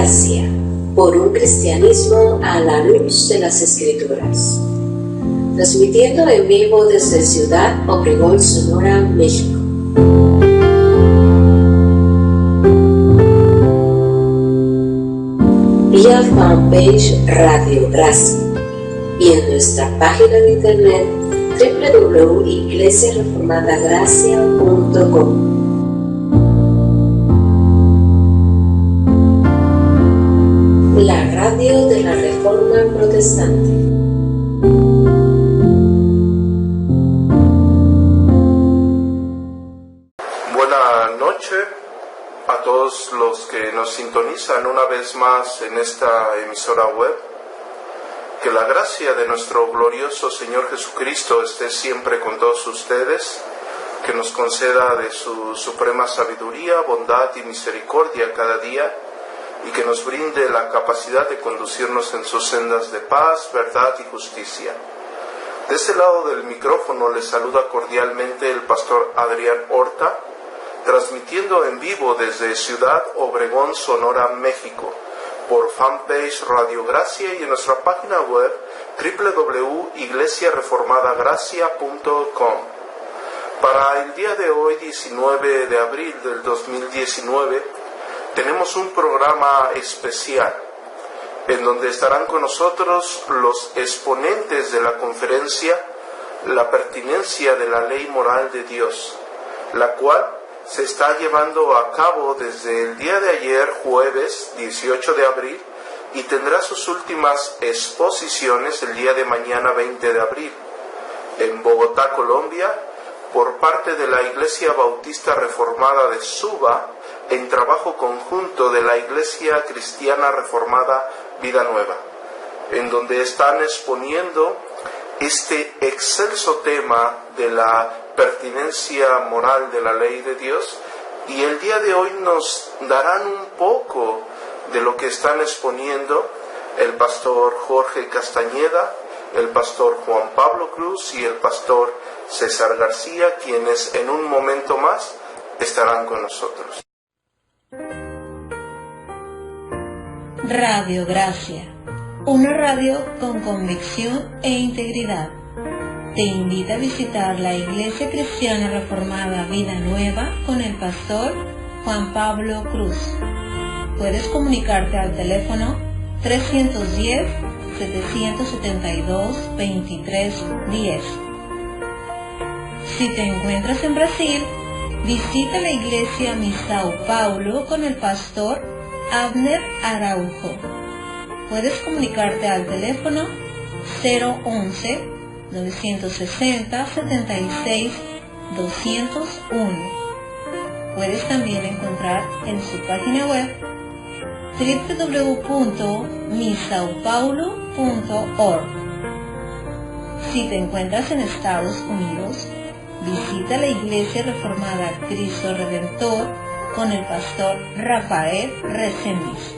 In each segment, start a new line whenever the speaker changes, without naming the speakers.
Gracia, por un cristianismo a la luz de las Escrituras. Transmitiendo en vivo desde Ciudad Obregón, Sonora, México. Vía fanpage Radio Gracia y en nuestra página de internet www.iglesiareformadagracia.com. La radio de la Reforma Protestante.
Buenas noches a todos los que nos sintonizan una vez más en esta emisora web. Que la gracia de nuestro glorioso Señor Jesucristo esté siempre con todos ustedes, que nos conceda de su suprema sabiduría, bondad y misericordia cada día, y que nos brinde la capacidad de conducirnos en sus sendas de paz, verdad y justicia. De este lado del micrófono les saluda cordialmente el pastor Adrián Horta, transmitiendo en vivo desde Ciudad Obregón, Sonora, México, por fanpage Radio Gracia y en nuestra página web www.iglesiareformadagracia.com. Para el día de hoy, 19 de abril del 2019, tenemos un programa especial en donde estarán con nosotros los exponentes de la conferencia La pertinencia de la ley moral de Dios, la cual se está llevando a cabo desde el día de ayer, jueves 18 de abril, y tendrá sus últimas exposiciones el día de mañana, 20 de abril, en Bogotá, Colombia, por parte de la Iglesia Bautista Reformada de Suba, en trabajo conjunto de la Iglesia Cristiana Reformada Vida Nueva, en donde están exponiendo este excelso tema de la pertinencia moral de la ley de Dios, y el día de hoy nos darán un poco de lo que están exponiendo el pastor Jorge Castañeda, el pastor Juan Pablo Cruz y el pastor César García, quienes en un momento más estarán con nosotros.
Radio Gracia, una radio con convicción e integridad. Te invita a visitar la Iglesia Cristiana Reformada Vida Nueva con el pastor Juan Pablo Cruz. Puedes comunicarte al teléfono 310-772-2310. Si te encuentras en Brasil, visita la Iglesia Mi Sao Paulo con el pastor Abner Araujo. Puedes comunicarte al teléfono 011-960-76-201. Puedes también encontrar en su página web www.misaopaulo.org. Si te encuentras en Estados Unidos, visita la Iglesia Reformada Cristo Redentor con el pastor Rafael Reséndiz.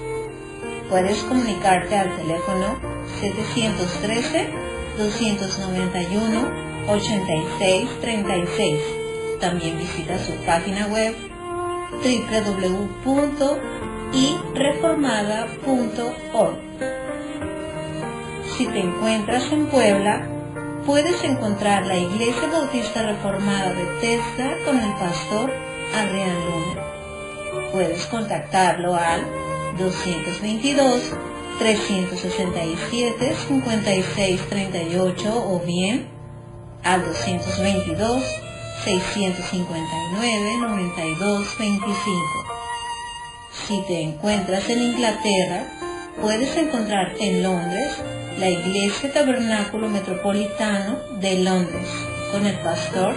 Puedes comunicarte al teléfono 713-291-8636. También visita su página web www.ireformada.org. Si te encuentras en Puebla, puedes encontrar la Iglesia Bautista Reformada de Bethesda con el pastor Adrián Luna. Puedes contactarlo al 222-367-5638 o bien al 222-659-9225. Si te encuentras en Inglaterra, puedes encontrar en Londres la Iglesia Tabernáculo Metropolitano de Londres con el pastor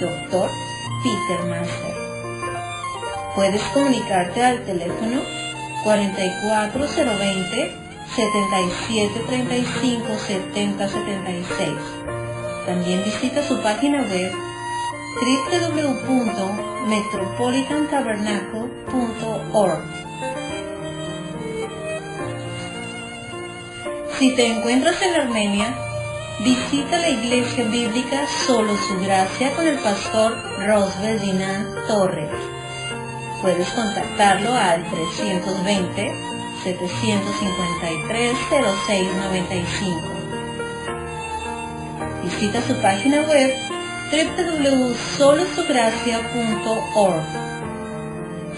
Dr. Peter Master. Puedes comunicarte al teléfono 44-020-7735-7076. También visita su página web www.metropolitantabernacle.org. Si te encuentras en Armenia, visita la Iglesia Bíblica Solo Su Gracia con el pastor Rosbel Dinan Torres. Puedes contactarlo al 753-0695. Visita su página web www.solosugracia.org.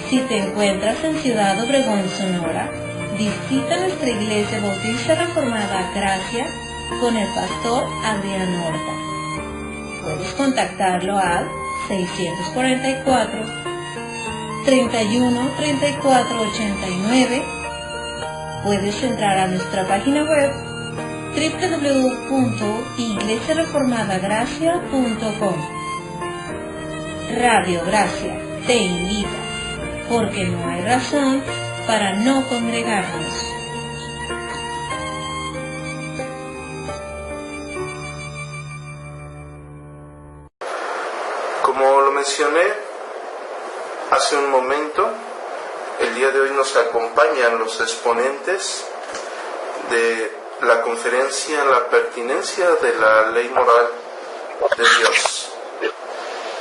Si te encuentras en Ciudad Obregón, Sonora, visita nuestra Iglesia Bautista Reformada Gracia con el pastor Adrián Horta. Puedes contactarlo al 644-31-34-89. Puedes entrar a nuestra página web www.iglesiareformadagracia.com. Radio Gracia te invita, porque no hay razón para no congregarnos.
Como lo mencioné hace un momento, el día de hoy nos acompañan los exponentes de la conferencia La pertinencia de la ley moral de Dios.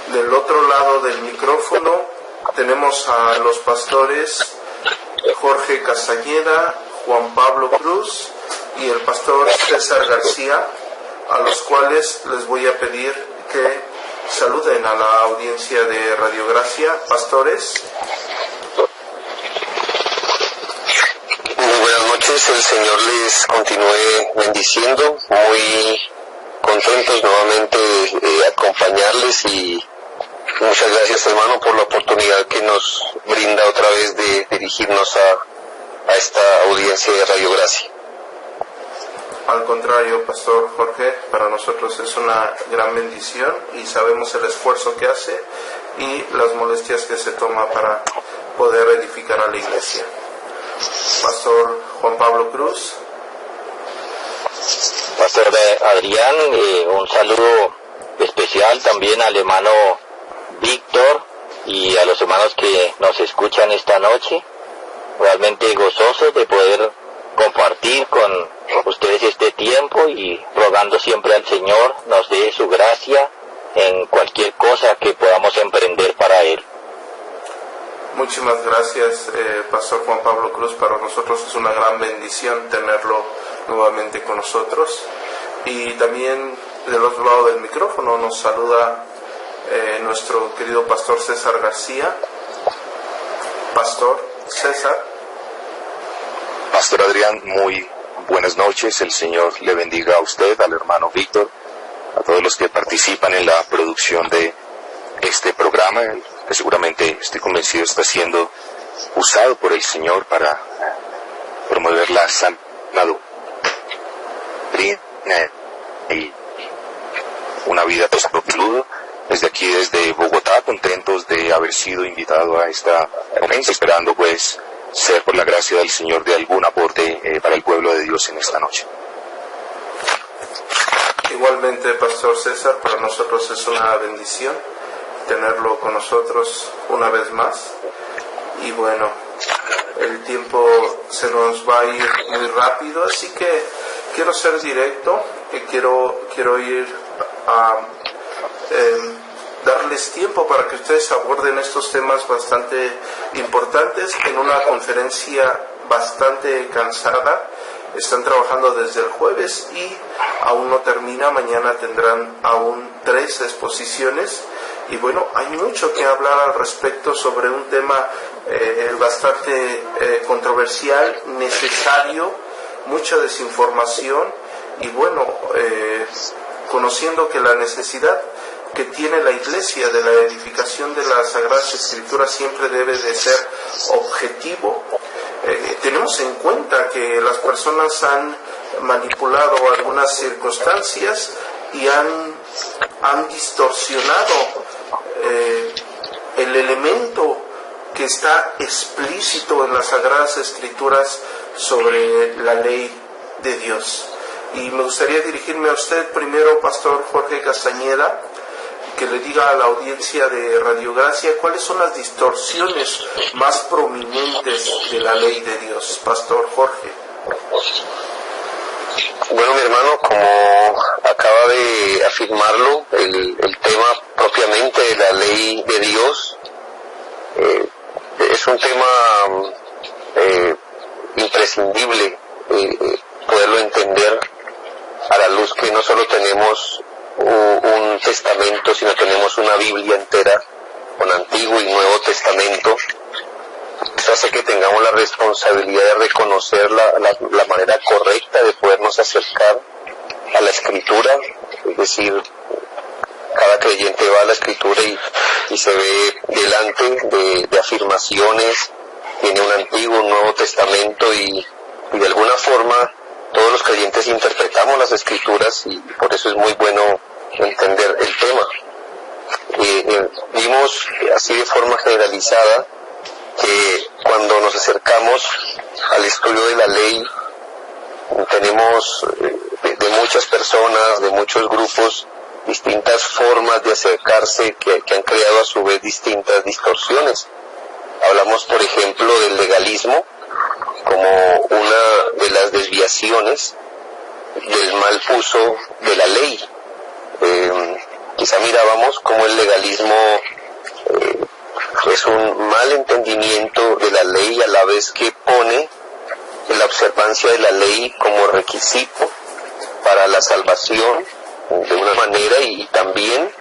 Del otro lado del micrófono tenemos a los pastores Jorge Castañeda, Juan Pablo Cruz y el pastor César García, a los cuales les voy a pedir que saluden a la audiencia de Radio Gracia. Pastores.
Muy buenas noches, el Señor les continúe bendiciendo, muy contentos nuevamente de acompañarles y muchas gracias, hermano, por la oportunidad que nos brinda otra vez de dirigirnos a esta audiencia de Radio Gracia.
Al contrario, Pastor Jorge, para nosotros es una gran bendición y sabemos el esfuerzo que hace y las molestias que se toma para poder edificar a la iglesia. Pastor Juan Pablo Cruz.
Pastor Adrián, un saludo especial también al hermano Víctor y a los hermanos que nos escuchan esta noche. Realmente gozosos de poder compartir con ustedes este tiempo y rogando siempre al Señor nos dé su gracia en cualquier cosa que podamos emprender para Él.
Muchísimas gracias, Pastor Juan Pablo Cruz. Para nosotros es una gran bendición tenerlo nuevamente con nosotros. Y también del otro lado del micrófono nos saluda nuestro querido Pastor César García. Pastor César.
Pastor Adrián, muy buenas noches. El Señor le bendiga a usted, al hermano Víctor, a todos los que participan en la producción de este programa, que seguramente estoy convencido está siendo usado por el Señor para promover la sana doctrina y una vida saludo. Desde aquí, desde Bogotá, contentos de haber sido invitado a esta conferencia, esperando pues ser por la gracia del Señor de algún aporte para el pueblo de Dios en esta noche.
Igualmente, Pastor César, para nosotros es una bendición tenerlo con nosotros una vez más. Y bueno, el tiempo se nos va a ir muy rápido, así que quiero ser directo y quiero ir a darles tiempo para que ustedes aborden estos temas bastante importantes en una conferencia bastante cansada. Están trabajando desde el jueves y aún no termina. Mañana tendrán aún 3 exposiciones. Y bueno, hay mucho que hablar al respecto sobre un tema bastante controversial, necesario, mucha desinformación. Y bueno, conociendo que la necesidad que tiene la Iglesia de la edificación de las Sagradas Escrituras siempre debe de ser objetivo. Tenemos en cuenta que las personas han manipulado algunas circunstancias y han distorsionado el elemento que está explícito en las Sagradas Escrituras sobre la ley de Dios. Y me gustaría dirigirme a usted primero, Pastor Jorge Castañeda, que le diga a la audiencia de Radio Gracia cuáles son las distorsiones más prominentes de la ley de Dios. Pastor Jorge.
Bueno, mi hermano, como acaba de afirmarlo, el tema propiamente de la ley de Dios es un tema imprescindible poderlo entender a la luz que no solo tenemos un testamento, sino tenemos una Biblia entera con Antiguo y Nuevo Testamento. Eso hace que tengamos la responsabilidad de reconocer la manera correcta de podernos acercar a la Escritura, es decir, cada creyente va a la Escritura y se ve delante de afirmaciones, tiene un Antiguo, un Nuevo Testamento y de alguna forma todos los creyentes interpretamos las Escrituras y por eso es muy bueno entender el tema. Vimos así de forma generalizada que cuando nos acercamos al estudio de la ley tenemos de muchas personas, de muchos grupos, distintas formas de acercarse que han creado a su vez distintas distorsiones. Hablamos, por ejemplo, del legalismo como una de las desviaciones del mal uso de la ley. Quizá mirábamos cómo el legalismo es un mal entendimiento de la ley a la vez que pone la observancia de la ley como requisito para la salvación de una manera, y también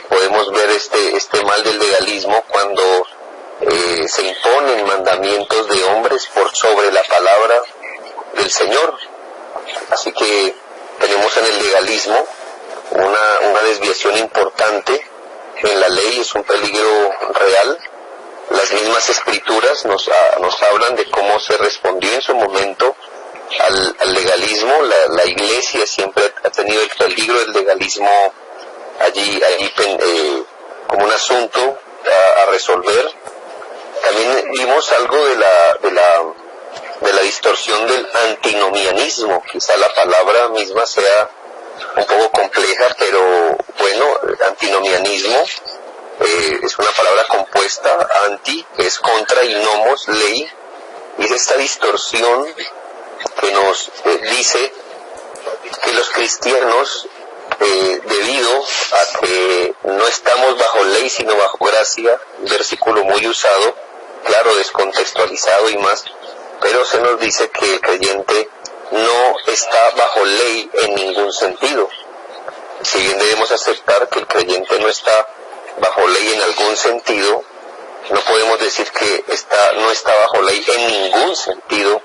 podemos ver este mal del legalismo cuando se imponen mandamientos de hombres por sobre la palabra del Señor. Así que tenemos en el legalismo una desviación importante en la ley, es un peligro real. Las mismas Escrituras nos hablan de cómo se respondió en su momento al legalismo. La Iglesia siempre ha tenido el peligro del legalismo allí como un asunto a resolver. También vimos algo de la distorsión del antinomianismo. Quizá la palabra misma sea un poco compleja, pero bueno, antinomianismo es una palabra compuesta, anti, que es contra, y nomos, ley, y es esta distorsión que nos dice que los cristianos, debido a que no estamos bajo ley sino bajo gracia, un versículo muy usado, claro, descontextualizado y más, pero se nos dice que el creyente no está bajo ley en ningún sentido. Si bien debemos aceptar que el creyente no está bajo ley en algún sentido, no podemos decir que no está bajo ley en ningún sentido,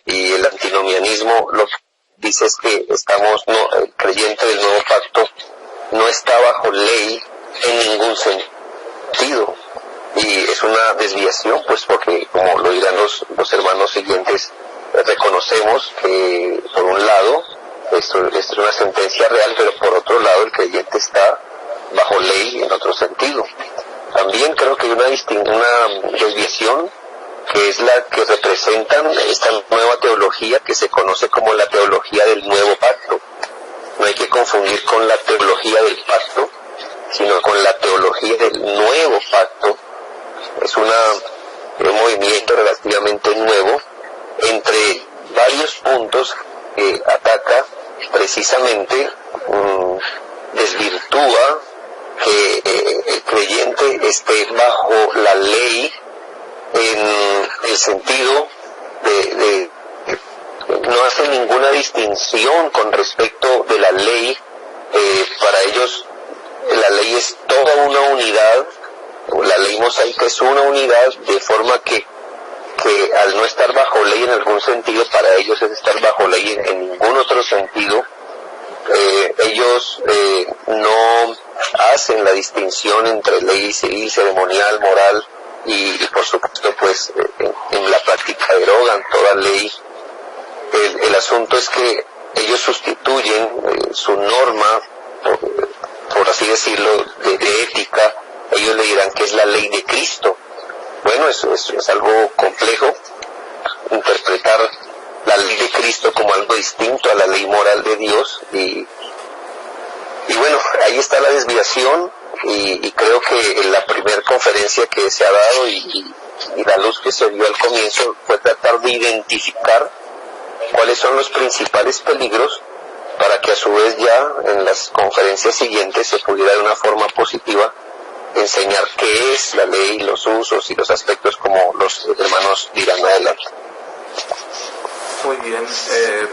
y el antinomianismo lo que dice es que el creyente del nuevo pacto no está bajo ley en ningún sentido, y es una desviación, pues porque, como lo dirán los hermanos siguientes, reconocemos que por un lado esto es una sentencia real, pero por otro lado el creyente está bajo ley en otro sentido. También creo que hay una desviación que es la que representan esta nueva teología que se conoce como la teología del nuevo pacto. No hay que confundir con la teología del pacto, sino con la teología del nuevo pacto. Es un movimiento relativamente nuevo entre varios puntos que ataca precisamente, desvirtúa que el creyente esté bajo la ley en el sentido de no hace ninguna distinción con respecto de la ley. Para ellos la ley es toda una unidad, la ley mosaica es una unidad, de forma que al no estar bajo ley en algún sentido, para ellos es estar bajo ley en ningún otro sentido. Ellos no hacen la distinción entre ley civil, ceremonial, moral, y por supuesto pues en la práctica derogan toda ley. El asunto es que ellos sustituyen su norma, por así decirlo, de ética. Ellos le dirán que es la ley de Cristo. Bueno, eso es algo complejo, interpretar la ley de Cristo como algo distinto a la ley moral de Dios, y bueno, ahí está la desviación, y creo que en la primera conferencia que se ha dado y la luz que se dio al comienzo fue tratar de identificar cuáles son los principales peligros, para que a su vez ya en las conferencias siguientes se pudiera de una forma positiva enseñar qué es la ley, los usos y los aspectos, como los hermanos dirán adelante.
Muy bien,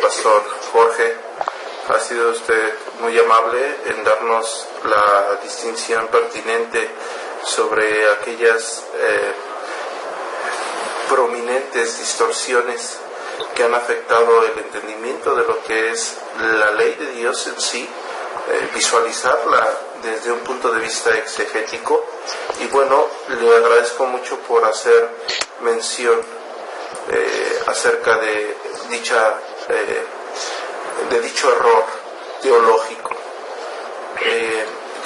Pastor Jorge, ha sido usted muy amable en darnos la distinción pertinente sobre aquellas prominentes distorsiones que han afectado el entendimiento de lo que es la ley de Dios en sí, visualizarla desde un punto de vista exegético. Y bueno, le agradezco mucho por hacer mención acerca de dicho error teológico.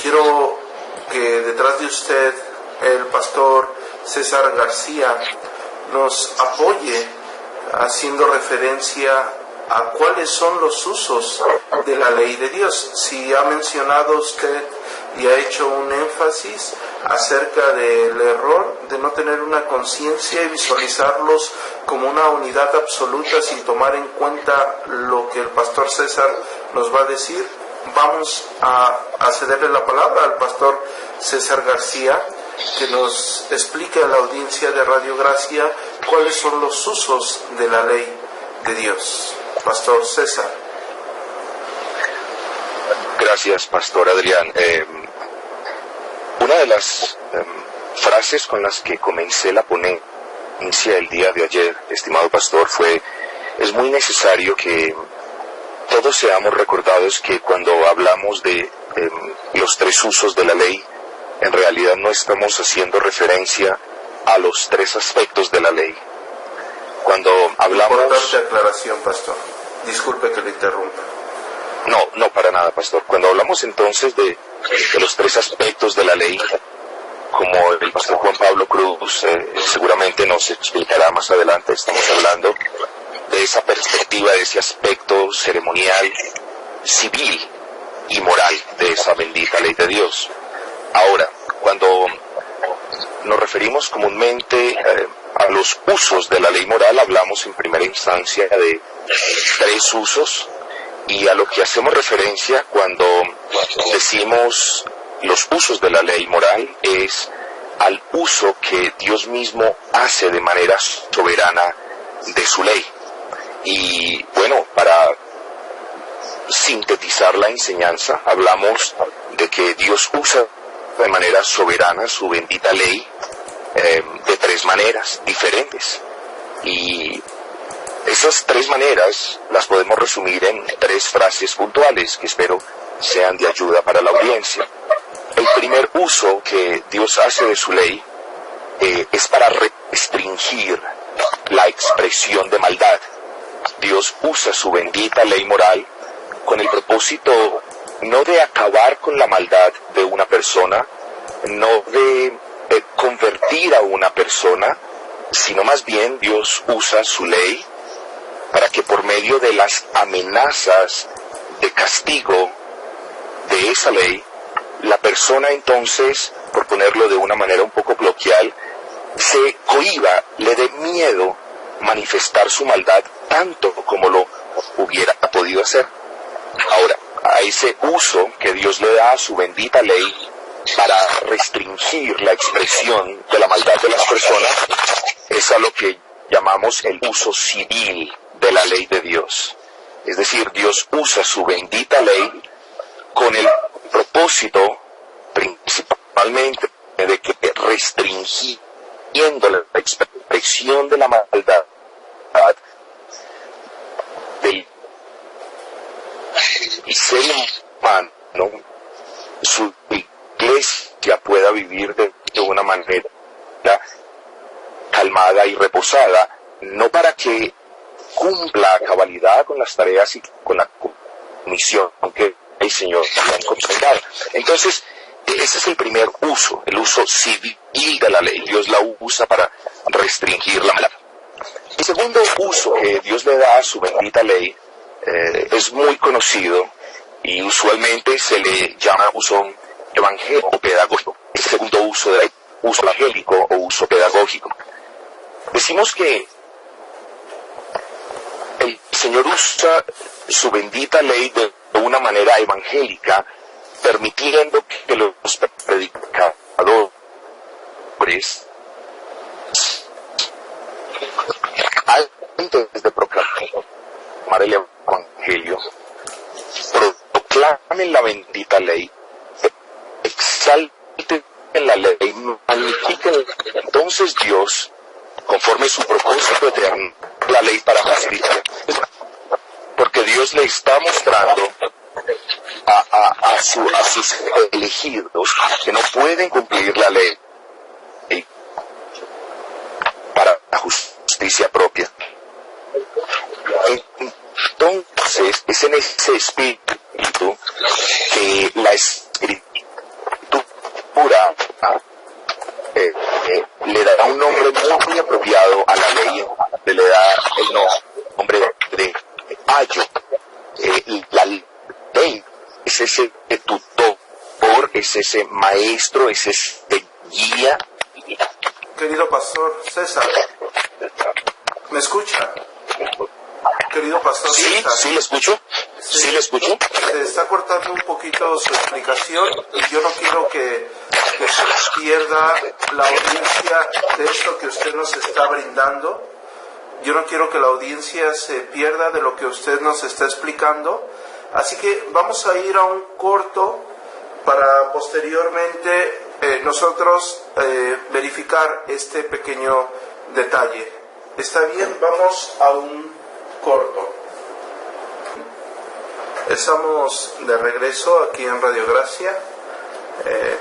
Quiero que detrás de usted el pastor César García nos apoye haciendo referencia a cuáles son los usos de la ley de Dios. Si ha mencionado usted y ha hecho un énfasis acerca del error de no tener una conciencia y visualizarlos como una unidad absoluta sin tomar en cuenta lo que el pastor César nos va a decir, vamos a cederle la palabra al pastor César García, que nos explique a la audiencia de Radio Gracia cuáles son los usos de la ley de Dios. Pastor César.
Gracias, Pastor Adrián. Una de las frases con las que comencé la ponencia el día de ayer, estimado pastor, es muy necesario que todos seamos recordados que cuando hablamos de los tres usos de la ley, en realidad no estamos haciendo referencia a los tres aspectos de la ley. Cuando hablamos...
Importante aclaración, pastor. Disculpe que le interrumpa.
No, para nada, pastor. Cuando hablamos entonces de los tres aspectos de la ley, como el pastor Juan Pablo Cruz seguramente nos explicará más adelante, estamos hablando de esa perspectiva, de ese aspecto ceremonial, civil y moral de esa bendita ley de Dios. Ahora, cuando nos referimos comúnmente a los usos de la ley moral, hablamos en primera instancia de tres usos, y a lo que hacemos referencia cuando decimos los usos de la ley moral es al uso que Dios mismo hace de manera soberana de su ley. Y bueno, para sintetizar la enseñanza, hablamos de que Dios usa de manera soberana su bendita ley de tres maneras diferentes. Y esas tres maneras las podemos resumir en tres frases puntuales que espero sean de ayuda para la audiencia. El primer uso que Dios hace de su ley es para restringir la expresión de maldad. Dios usa su bendita ley moral con el propósito no de acabar con la maldad de una persona, no de convertir a una persona, sino más bien Dios usa su ley para que por medio de las amenazas de castigo de esa ley, la persona entonces, por ponerlo de una manera un poco coloquial, se cohíba, le dé miedo manifestar su maldad tanto como lo hubiera podido hacer. Ahora, a ese uso que Dios le da a su bendita ley para restringir la expresión de la maldad de las personas, es a lo que llamamos el uso civil de la ley de Dios. Es decir, Dios usa su bendita ley con el propósito principalmente de que restringiendo la expresión de la maldad del ser humano, su iglesia pueda vivir de una manera calmada y reposada, no para que cumpla a cabalidad con las tareas y con la misión que el Señor le ha encomendado. Entonces, ese es el primer uso, el uso civil de la ley. Dios la usa para restringir la maldad. El segundo uso que Dios le da a su bendita ley es muy conocido y usualmente se le llama uso evangélico o pedagógico. El segundo uso de la ley, uso evangélico o uso pedagógico. Decimos que el Señor usa su bendita ley de una manera evangélica, permitiendo que los predicadores hagan punto es de proclamar el Evangelio, proclamen la bendita ley, exalten la ley, magnifiquen entonces Dios, conforme su propósito eterno, la ley para justicia. Porque Dios le está mostrando a sus elegidos que no pueden cumplir la ley para la justicia propia. Entonces, es en ese espíritu que la escritura le da un nombre muy apropiado a la ley, le da el nombre de ayo. La ley es ese tutor, es ese maestro, es ese guía.
Querido pastor César, ¿me escucha? Querido pastor César.
Sí, le escucho. Sí, le escucho.
Se está cortando un poquito su explicación y yo no quiero que se pierda la audiencia de esto que usted nos está brindando. Yo no quiero que la audiencia se pierda de lo que usted nos está explicando. Así que vamos a ir a un corto para posteriormente nosotros verificar este pequeño detalle. ¿Está bien? Vamos a un corto. Estamos de regreso aquí en Radio Gracia.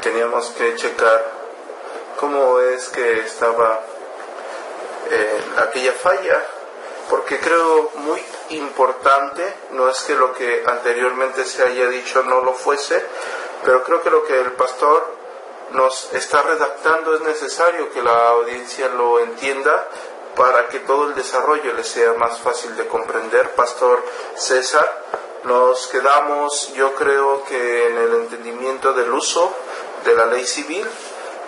Teníamos que checar cómo es que estaba aquella falla, porque creo muy importante, no es que lo que anteriormente se haya dicho no lo fuese, pero creo que lo que el pastor nos está redactando es necesario que la audiencia lo entienda para que todo el desarrollo le sea más fácil de comprender. Pastor César, nos quedamos, yo creo que en el entendimiento del uso de la ley civil,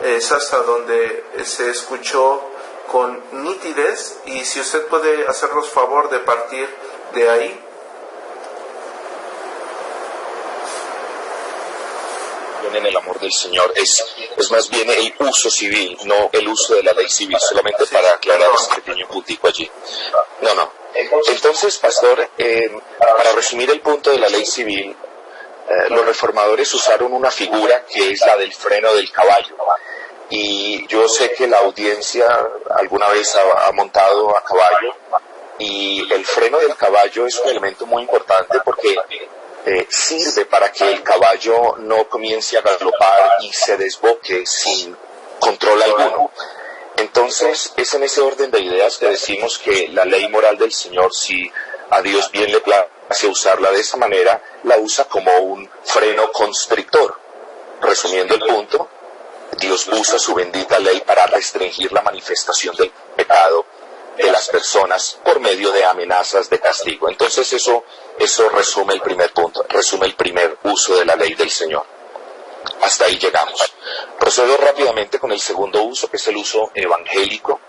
es hasta donde se escuchó con nitidez, y si usted puede hacernos favor de partir de ahí.
En el amor del Señor es más bien el uso civil, no el uso de la ley civil, solamente para aclarar ese pequeño puntico allí. No. Entonces, pastor, para resumir el punto de la ley civil, los reformadores usaron una figura que es la del freno del caballo. Y yo sé que la audiencia alguna vez ha montado a caballo, y el freno del caballo es un elemento muy importante porque sirve para que el caballo no comience a galopar y se desboque sin control alguno. Entonces, es en ese orden de ideas que decimos que la ley moral del Señor, si a Dios bien le place usarla de esa manera, la usa como un freno constrictor. Resumiendo el punto, Dios usa su bendita ley para restringir la manifestación del pecado de las personas por medio de amenazas de castigo. Entonces eso resume el primer punto, resume el primer uso de la ley del Señor. Hasta ahí llegamos. Procedo rápidamente con el segundo uso, que es el uso evangélico.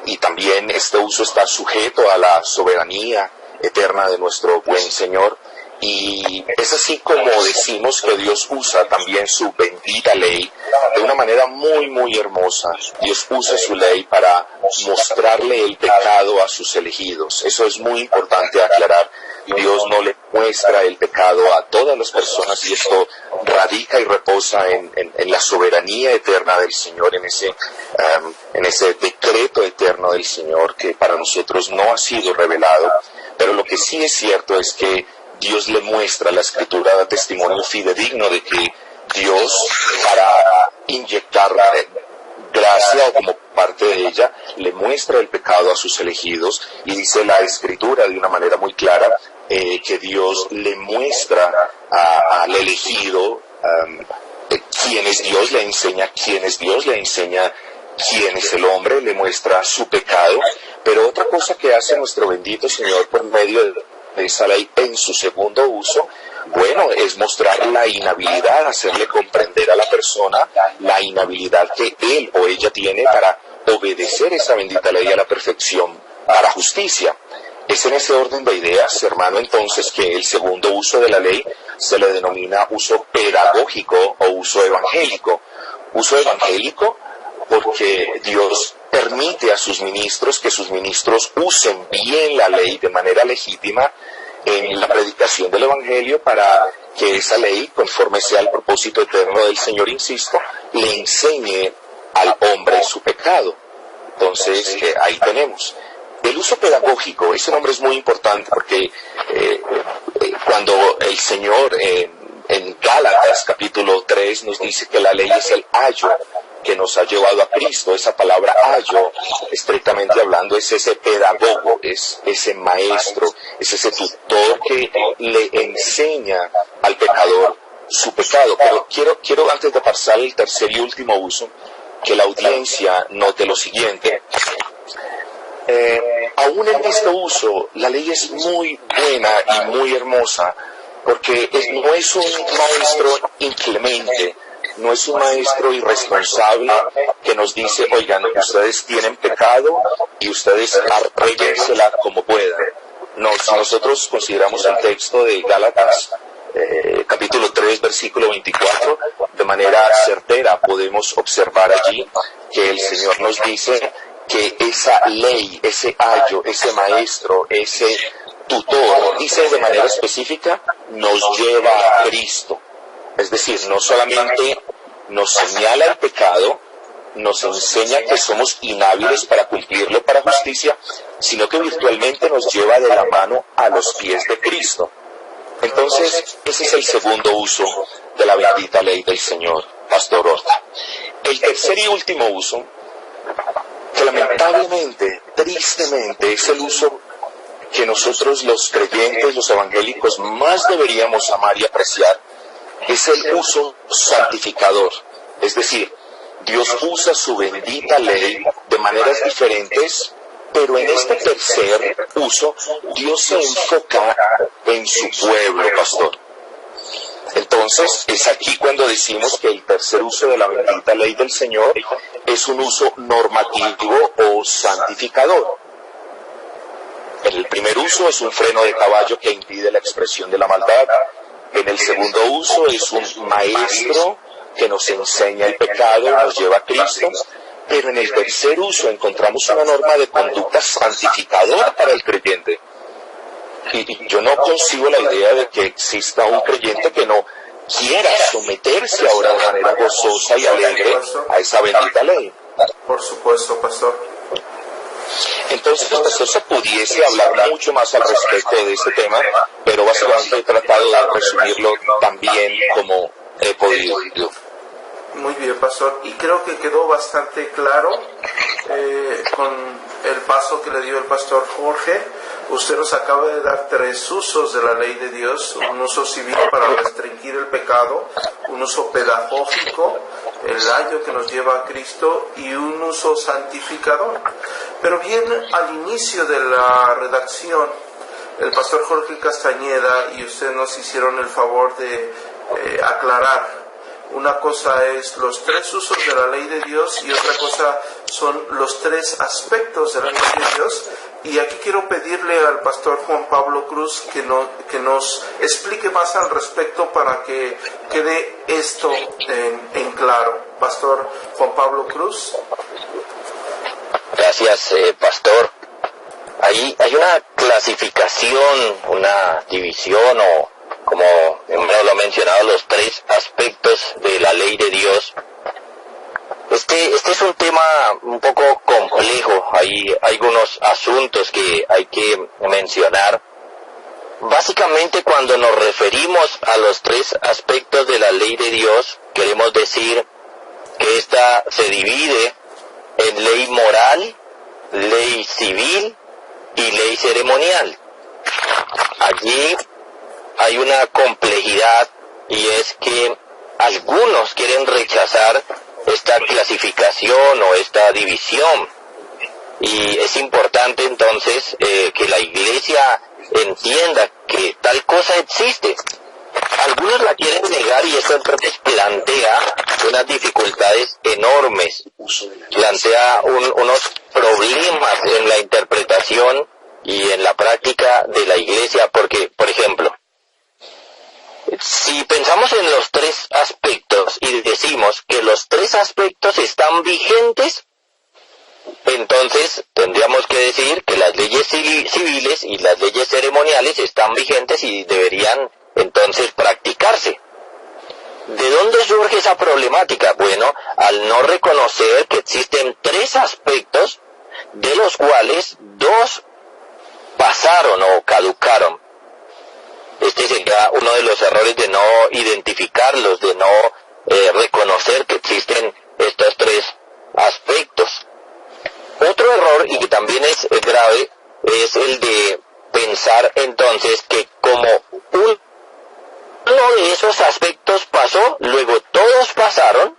Y también este uso está sujeto a la soberanía eterna de nuestro buen Señor. Y es así como decimos que Dios usa también su bendita ley de una manera muy, muy hermosa. Dios usa su ley para mostrarle el pecado a sus elegidos. Eso es muy importante aclarar. Dios no le muestra el pecado a todas las personas, y esto radica y reposa en la soberanía eterna del Señor, en ese decreto eterno del Señor que para nosotros no ha sido revelado. Pero lo que sí es cierto es que Dios le muestra, la Escritura da testimonio fidedigno de que Dios, para inyectar gracia o como parte de ella, le muestra el pecado a sus elegidos, y dice la Escritura de una manera muy clara que Dios le muestra al elegido quién es Dios, le enseña quién es Dios, le enseña quién es el hombre, le muestra su pecado. Pero otra cosa que hace nuestro bendito Señor por medio de esa ley en su segundo uso, bueno, es mostrar la inhabilidad, hacerle comprender a la persona la inhabilidad que él o ella tiene para obedecer esa bendita ley a la perfección, para justicia. Es en ese orden de ideas, hermano, entonces, que el segundo uso de la ley se le denomina uso pedagógico o uso evangélico. Uso evangélico porque Dios permite a sus ministros que sus ministros usen bien la ley de manera legítima en la predicación del Evangelio para que esa ley, conforme sea el propósito eterno del Señor, insisto, le enseñe al hombre su pecado. Entonces, ahí tenemos. El uso pedagógico, ese nombre es muy importante porque cuando el Señor en Gálatas capítulo 3 nos dice que la ley es el ayo que nos ha llevado a Cristo, esa palabra ayo, estrictamente hablando, es ese pedagogo, es ese maestro, es ese tutor que le enseña al pecador su pecado. Pero quiero antes de pasar al tercer y último uso, que la audiencia note lo siguiente. Aún en este uso, la ley es muy buena y muy hermosa, porque no es un maestro inclemente, no es un maestro irresponsable que nos dice, oigan, ustedes tienen pecado y ustedes arréglensela como puedan. No, si nosotros consideramos el texto de Gálatas, capítulo 3, versículo 24, de manera certera podemos observar allí que el Señor nos dice que esa ley, ese ayo, ese maestro, ese tutor, dice de manera específica, nos lleva a Cristo. Es decir, no solamente nos señala el pecado, nos enseña que somos inhábiles para cumplirlo para justicia, sino que virtualmente nos lleva de la mano a los pies de Cristo. Entonces, ese es el segundo uso de la bendita ley del Señor, Pastor Horta. El tercer y último uso, que lamentablemente, tristemente, es el uso que nosotros los creyentes, los evangélicos, más deberíamos amar y apreciar, es el uso santificador. Es decir, Dios usa su bendita ley de maneras diferentes, pero en este tercer uso, Dios se enfoca en su pueblo, pastor. Entonces, es aquí cuando decimos que el tercer uso de la bendita ley del Señor es un uso normativo o santificador. En el primer uso es un freno de caballo que impide la expresión de la maldad. En el segundo uso es un maestro que nos enseña el pecado, nos lleva a Cristo. Pero en el tercer uso encontramos una norma de conducta santificadora para el creyente. Y yo no concibo la idea de que exista un creyente que no quiera someterse ahora de manera gozosa y alegre a esa bendita ley.
Por supuesto, pastor.
Entonces, pastor, se pudiese hablar mucho más al respecto de este tema, pero básicamente he tratado de resumirlo tan bien como he podido.
Muy bien, pastor. Y creo que quedó bastante claro con el paso que le dio el pastor Jorge. Usted nos acaba de dar 3 usos de la ley de Dios: un uso civil para restringir el pecado, un uso pedagógico, el ayo que nos lleva a Cristo, y un uso santificador. Pero bien, al inicio de la redacción, el pastor Jorge Castañeda y usted nos hicieron el favor de aclarar. Una cosa es los 3 usos de la ley de Dios y otra cosa son los 3 aspectos de la ley de Dios. Y aquí quiero pedirle al pastor Juan Pablo Cruz que nos explique más al respecto para que quede esto en claro. Pastor Juan Pablo Cruz.
Gracias, pastor. Hay una clasificación, una división o, como lo ha mencionado, los 3 aspectos de la ley de Dios. Este es un tema un poco complejo. Hay algunos asuntos que hay que mencionar. Básicamente, cuando nos referimos a los 3 aspectos de la ley de Dios, queremos decir que esta se divide en ley moral, ley civil y ley ceremonial. Allí hay una complejidad, y es que algunos quieren rechazar esta clasificación o esta división, y es importante entonces que la Iglesia entienda que tal cosa existe. Algunos la quieren negar, y esto entonces plantea unas dificultades enormes, plantea unos problemas en la interpretación y en la práctica de la Iglesia, porque, por ejemplo, si pensamos en los 3 aspectos y decimos que los 3 aspectos están vigentes, entonces tendríamos que decir que las leyes civiles y las leyes ceremoniales están vigentes y deberían entonces practicarse. ¿De dónde surge esa problemática? Bueno, al no reconocer que existen 3 aspectos, de los cuales 2 pasaron o caducaron. Este sería uno de los errores, de no identificarlos, de no reconocer que existen estos 3 aspectos. Otro error, y que también es grave, es el de pensar entonces que como uno de esos aspectos pasó, luego todos pasaron,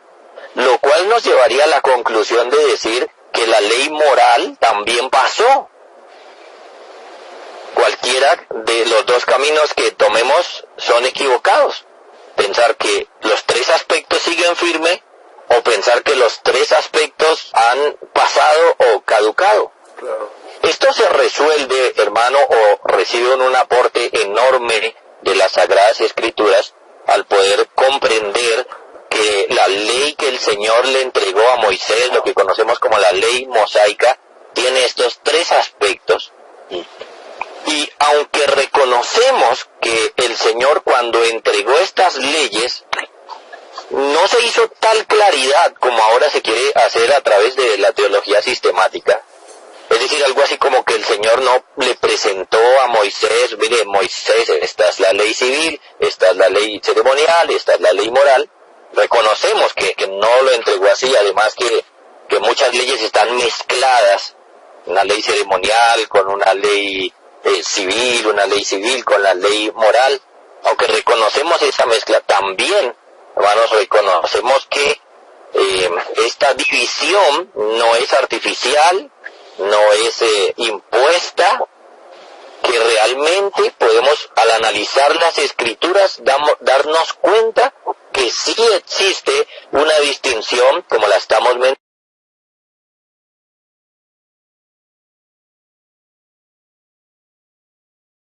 lo cual nos llevaría a la conclusión de decir que la ley moral también pasó. Cualquiera de los 2 caminos que tomemos son equivocados. Pensar que los 3 aspectos siguen firmes, o pensar que los 3 aspectos han pasado o caducado.
Claro.
Esto se resuelve, hermano, o recibe un aporte enorme de las Sagradas Escrituras al poder comprender que la ley que el Señor le entregó a Moisés, lo que conocemos como la ley mosaica, tiene estos 3 aspectos. Y aunque reconocemos que el Señor, cuando entregó estas leyes, no se hizo tal claridad como ahora se quiere hacer a través de la teología sistemática. Es decir, algo así como que el Señor no le presentó a Moisés: mire, Moisés, esta es la ley civil, esta es la ley ceremonial, esta es la ley moral. Reconocemos que no lo entregó así, además que muchas leyes están mezcladas, una ley ceremonial con una ley civil, una ley civil con la ley moral. Aunque reconocemos esa mezcla, también, hermanos, reconocemos que esta división no es artificial, no es impuesta, que realmente podemos, al analizar las Escrituras, darnos cuenta que sí existe una distinción, como la estamos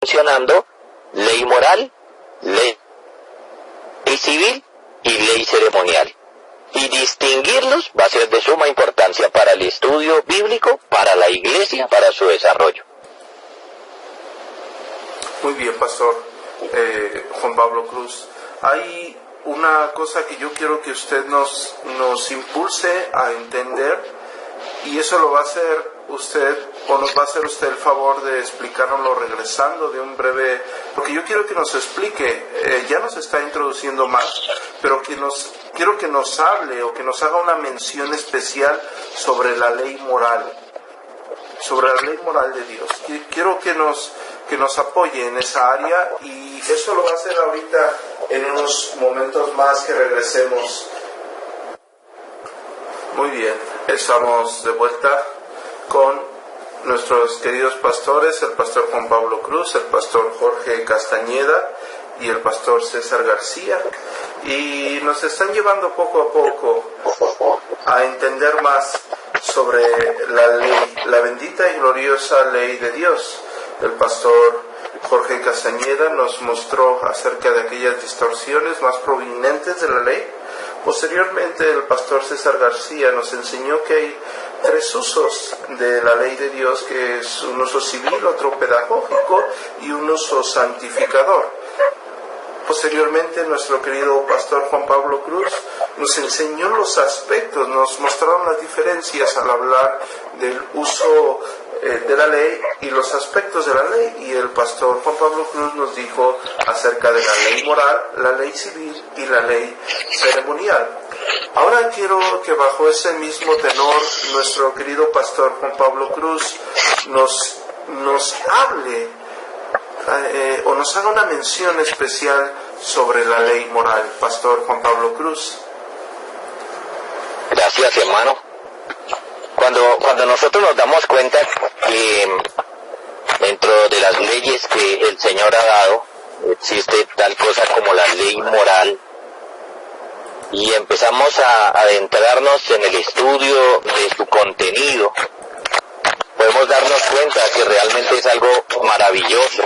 mencionando: ley moral, ley civil y ley ceremonial. Y distinguirlos va a ser de suma importancia para el estudio bíblico, para la iglesia, para su desarrollo.
Muy bien, Pastor Juan Pablo Cruz. Hay una cosa que yo quiero que usted nos impulse a entender, y eso lo va a hacer usted, o nos va a hacer usted el favor de explicárnoslo regresando de un breve, porque yo quiero que nos explique, ya nos está introduciendo más, pero quiero que nos hable o que nos haga una mención especial sobre la ley moral, sobre la ley moral de Dios. Quiero que nos apoye en esa área, y eso lo va a hacer ahorita en unos momentos más que regresemos. Muy bien, estamos de vuelta con nuestros queridos pastores, el pastor Juan Pablo Cruz, el pastor Jorge Castañeda y el pastor César García, y nos están llevando poco a poco a entender más sobre la ley, la bendita y gloriosa ley de Dios. El pastor Jorge Castañeda nos mostró acerca de aquellas distorsiones más prominentes de la ley. Posteriormente, el pastor César García nos enseñó que hay 3 usos de la ley de Dios, que es un uso civil, otro pedagógico y un uso santificador. Posteriormente, nuestro querido pastor Juan Pablo Cruz nos enseñó los aspectos, nos mostraron las diferencias al hablar del uso de la ley y los aspectos de la ley, y el pastor Juan Pablo Cruz nos dijo acerca de la ley moral, la ley civil y la ley ceremonial. Ahora quiero que bajo ese mismo tenor nuestro querido pastor Juan Pablo Cruz nos hable o nos haga una mención especial sobre la ley moral. Pastor Juan Pablo Cruz.
Gracias, hermano. Cuando nosotros nos damos cuenta que dentro de las leyes que el Señor ha dado existe tal cosa como la ley moral, y empezamos a adentrarnos en el estudio de su contenido, podemos darnos cuenta que realmente es algo maravilloso.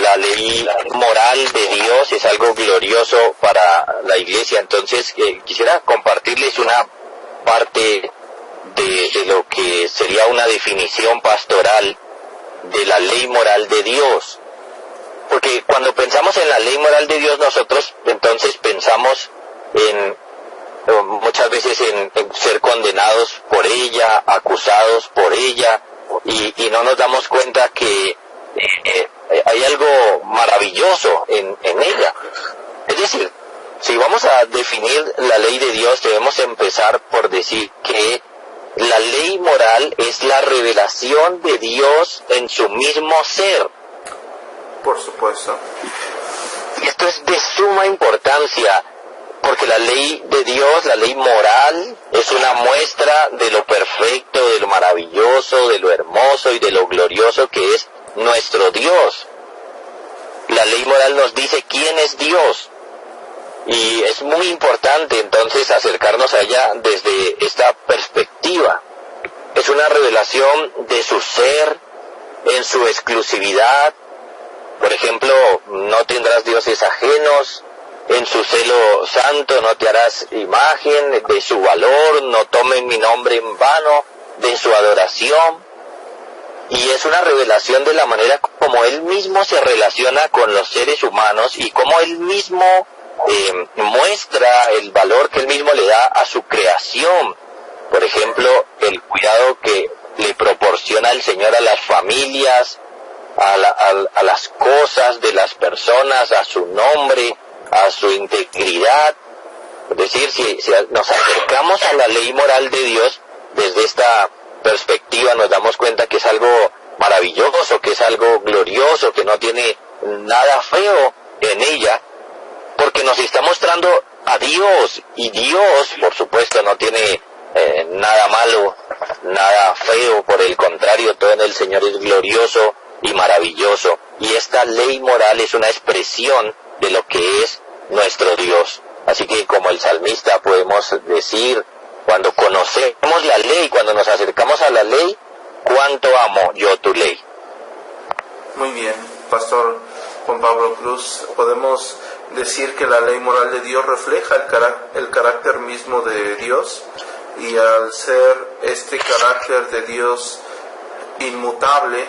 La ley moral de Dios es algo glorioso para la iglesia. Entonces quisiera compartirles una parte de lo que sería una definición pastoral de la ley moral de Dios. Porque cuando pensamos en la ley moral de Dios, nosotros entonces pensamos muchas veces en ser condenados por ella, acusados por ella, y no nos damos cuenta que hay algo maravilloso en ella. Es decir, si vamos a definir la ley de Dios, debemos empezar por decir que la ley moral es la revelación de Dios en su mismo ser.
Por supuesto.
Y esto es de suma importancia, porque la ley de Dios, la ley moral, es una muestra de lo perfecto, de lo maravilloso, de lo hermoso y de lo glorioso que es nuestro Dios. La ley moral nos dice quién es Dios. Y es muy importante entonces acercarnos a ella desde esta perspectiva. Es una revelación de su ser, en su exclusividad. Por ejemplo, no tendrás dioses ajenos, en su celo santo no te harás imagen, de su valor, no tomen mi nombre en vano, de su adoración. Y es una revelación de la manera como Él mismo se relaciona con los seres humanos y como Él mismo muestra el valor que Él mismo le da a su creación. Por ejemplo, el cuidado que le proporciona el Señor a las familias, a las cosas de las personas, a su nombre, a su integridad. Es decir, si nos acercamos a la ley moral de Dios desde esta perspectiva, nos damos cuenta que es algo maravilloso, que es algo glorioso, que no tiene nada feo en ella, porque nos está mostrando a Dios, y Dios, por supuesto, no tiene nada malo, nada feo, por el contrario, todo en el Señor es glorioso y maravilloso, y esta ley moral es una expresión de lo que es nuestro Dios. Así que como el salmista podemos decir, cuando conocemos la ley, cuando nos acercamos a la ley, cuánto amo yo tu ley.
Muy bien, Pastor Juan Pablo Cruz, podemos decir que la ley moral de Dios refleja el carácter mismo de Dios, y al ser este carácter de Dios inmutable,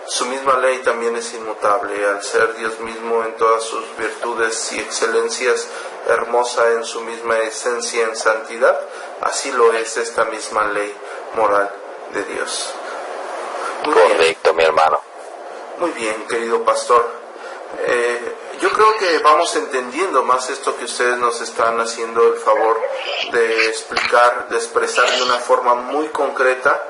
su misma ley también es inmutable. Al ser Dios mismo en todas sus virtudes y excelencias, hermosa en su misma esencia en santidad, así lo es esta misma ley moral de Dios.
Correcto, mi hermano.
Muy bien, querido pastor. Yo creo que vamos entendiendo más esto que ustedes nos están haciendo el favor de explicar, de expresar de una forma muy concreta.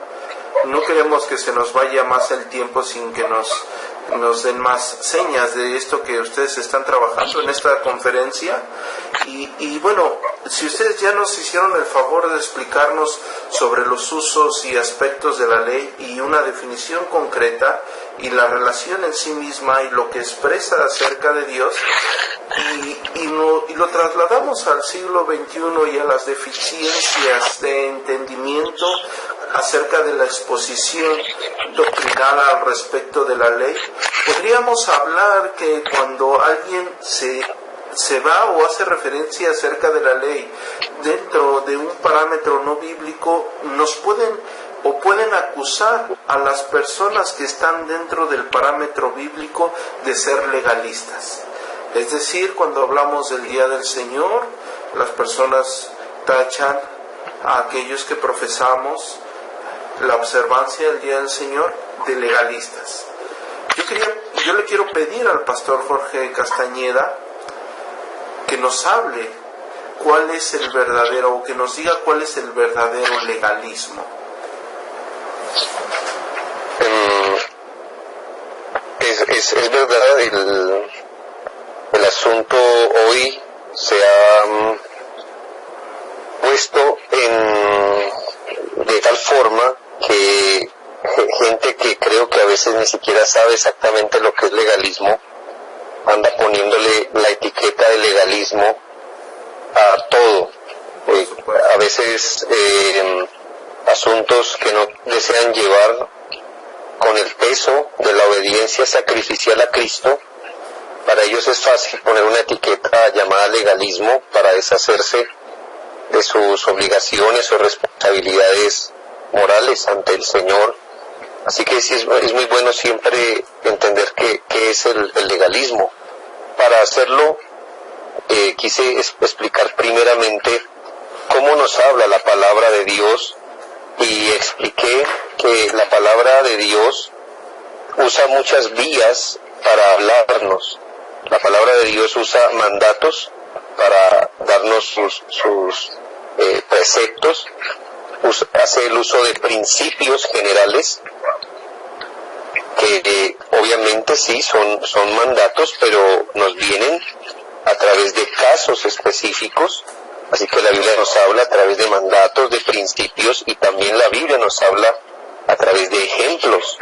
No queremos que se nos vaya más el tiempo sin que nos den más señas de esto que ustedes están trabajando en esta conferencia. Y bueno, si ustedes ya nos hicieron el favor de explicarnos sobre los usos y aspectos de la ley y una definición concreta y la relación en sí misma y lo que expresa acerca de Dios, y lo trasladamos al siglo XXI y a las deficiencias de entendimiento acerca de la exposición doctrinal al respecto de la ley, podríamos hablar que cuando alguien se va o hace referencia acerca de la ley dentro de un parámetro no bíblico, nos pueden acusar a las personas que están dentro del parámetro bíblico de ser legalistas. Es decir, cuando hablamos del Día del Señor, las personas tachan a aquellos que profesamos la observancia del Día del Señor de legalistas. Yo le quiero pedir al pastor Jorge Castañeda que nos hable cuál es el verdadero, o que nos diga cuál es el verdadero legalismo.
Es verdad, el asunto hoy se ha puesto de tal forma que gente que creo que a veces ni siquiera sabe exactamente lo que es legalismo, anda poniéndole la etiqueta de legalismo a todo. A veces asuntos que no desean llevar con el peso de la obediencia sacrificial a Cristo, para ellos es fácil poner una etiqueta llamada legalismo para deshacerse de sus obligaciones o responsabilidades morales ante el Señor. Así que sí es muy bueno siempre entender qué es el legalismo. Para hacerlo, quise explicar primeramente cómo nos habla la palabra de Dios, y expliqué que la palabra de Dios usa muchas vías para hablarnos. La palabra de Dios usa mandatos para darnos sus preceptos, hace el uso de principios generales, que obviamente sí son mandatos, pero nos vienen a través de casos específicos. Así que la Biblia nos habla a través de mandatos, de principios, y también la Biblia nos habla a través de ejemplos.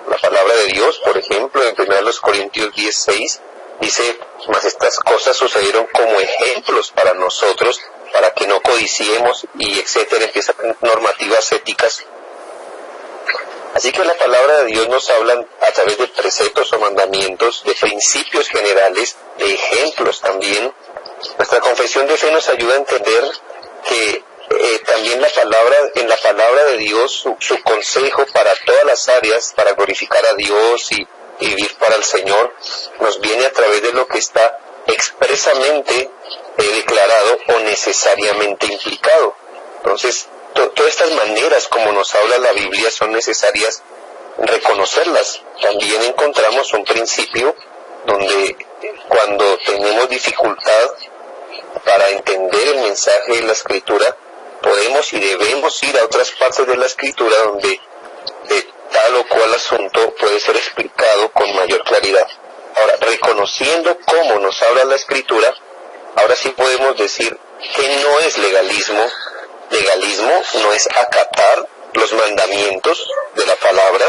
La palabra de Dios, por ejemplo, en 1 Corintios 10:6, dice: mas estas cosas sucedieron como ejemplos para nosotros, para que no codiciemos, y etcétera, empiezan normativas éticas. Así que la palabra de Dios nos habla a través de preceptos o mandamientos, de principios generales, de ejemplos también. Nuestra confesión de fe nos ayuda a entender que también en la palabra de Dios, su consejo para todas las áreas, para glorificar a Dios y vivir para el Señor, nos viene a través de lo que está expresamente declarado o necesariamente implicado. Entonces, todas estas maneras como nos habla la Biblia son necesarias reconocerlas. También encontramos un principio donde cuando tenemos dificultad para entender el mensaje de la Escritura, podemos y debemos ir a otras partes de la Escritura donde de tal o cual asunto puede ser explicado con mayor claridad. Ahora, reconociendo cómo nos habla la Escritura, ahora sí podemos decir que no es legalismo. Legalismo no es acatar los mandamientos de la palabra,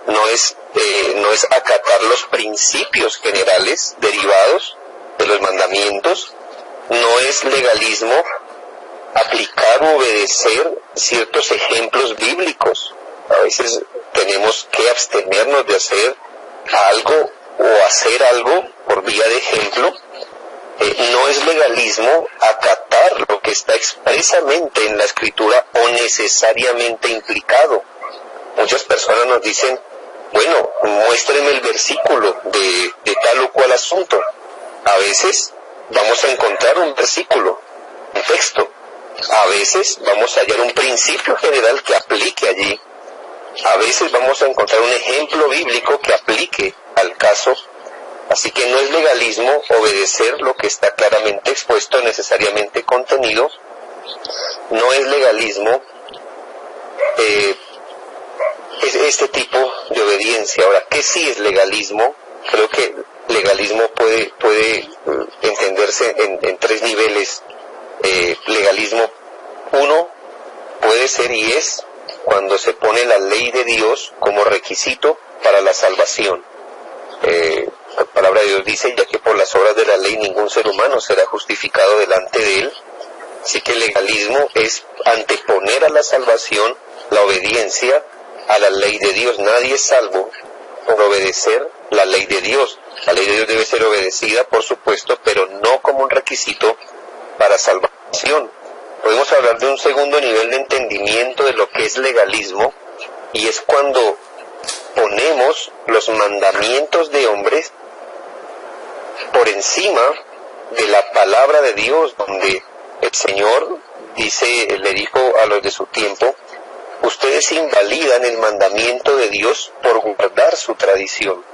no es acatar los principios generales derivados de los mandamientos, no es legalismo aplicar o obedecer ciertos ejemplos bíblicos. A veces tenemos que abstenernos de hacer algo o hacer algo por vía de ejemplo. No es legalismo acatar lo que está expresamente en la Escritura o necesariamente implicado. Muchas personas nos dicen: bueno, muéstreme el versículo de tal o cual asunto. A veces vamos a encontrar un versículo, un texto. A veces vamos a hallar un principio general que aplique allí. A veces vamos a encontrar un ejemplo bíblico que aplique al caso. Así que no es legalismo obedecer lo que está claramente expuesto, necesariamente contenido. No es legalismo es este tipo de obediencia. Ahora, ¿qué sí es legalismo? Creo que legalismo puede entenderse en tres niveles. Legalismo, uno, puede ser y es cuando se pone la ley de Dios como requisito para la salvación. La palabra de Dios dice: ya que por las obras de la ley ningún ser humano será justificado delante de él. Así que el legalismo es anteponer a la salvación la obediencia a la ley de Dios. Nadie es salvo por obedecer la ley de Dios. La ley de Dios debe ser obedecida, por supuesto, pero no como un requisito para salvación. Podemos hablar de un segundo nivel de entendimiento de lo que es legalismo, y es cuando ponemos los mandamientos de hombres por encima de la palabra de Dios, donde el Señor le dijo a los de su tiempo: ustedes invalidan el mandamiento de Dios por guardar su tradición.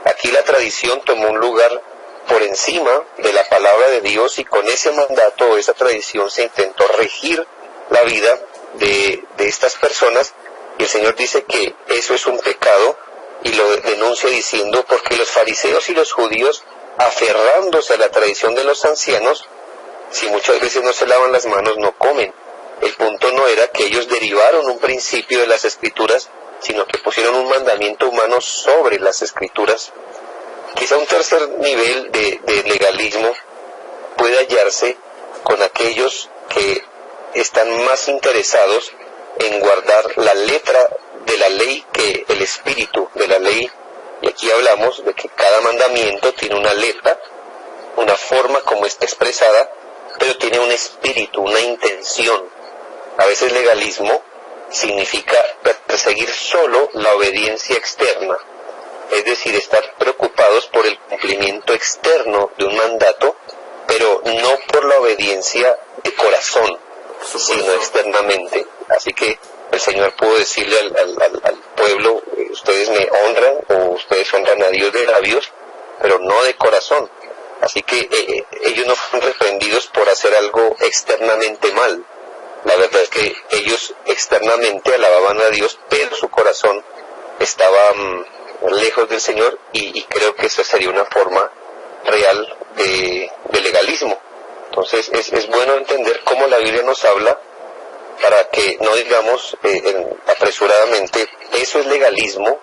Aquí la tradición tomó un lugar por encima de la palabra de Dios, y con ese mandato o esa tradición se intentó regir la vida de estas personas, y el Señor dice que eso es un pecado, y lo denuncia diciendo: porque los fariseos y los judíos, aferrándose a la tradición de los ancianos, si muchas veces no se lavan las manos, no comen. El punto no era que ellos derivaron un principio de las Escrituras, sino que pusieron un mandamiento humano sobre las Escrituras. Quizá un tercer nivel de legalismo puede hallarse con aquellos que están más interesados en guardar la letra de la ley que el espíritu de la ley. Y aquí hablamos de que cada mandamiento tiene una letra, una forma como está expresada, pero tiene un espíritu, una intención. A veces legalismo significa perseguir solo la obediencia externa, es decir, estar preocupados por el cumplimiento externo de un mandato, pero no por la obediencia de corazón, sino externamente. Así que el Señor pudo decirle al pueblo, ustedes me honran o ustedes honran a Dios de labios, pero no de corazón. Así que ellos no fueron reprendidos por hacer algo externamente mal. La verdad es que ellos externamente alababan a Dios, pero su corazón estaba lejos del Señor, y creo que esa sería una forma real de legalismo. Entonces es bueno entender cómo la Biblia nos habla para que no digamos apresuradamente eso es legalismo,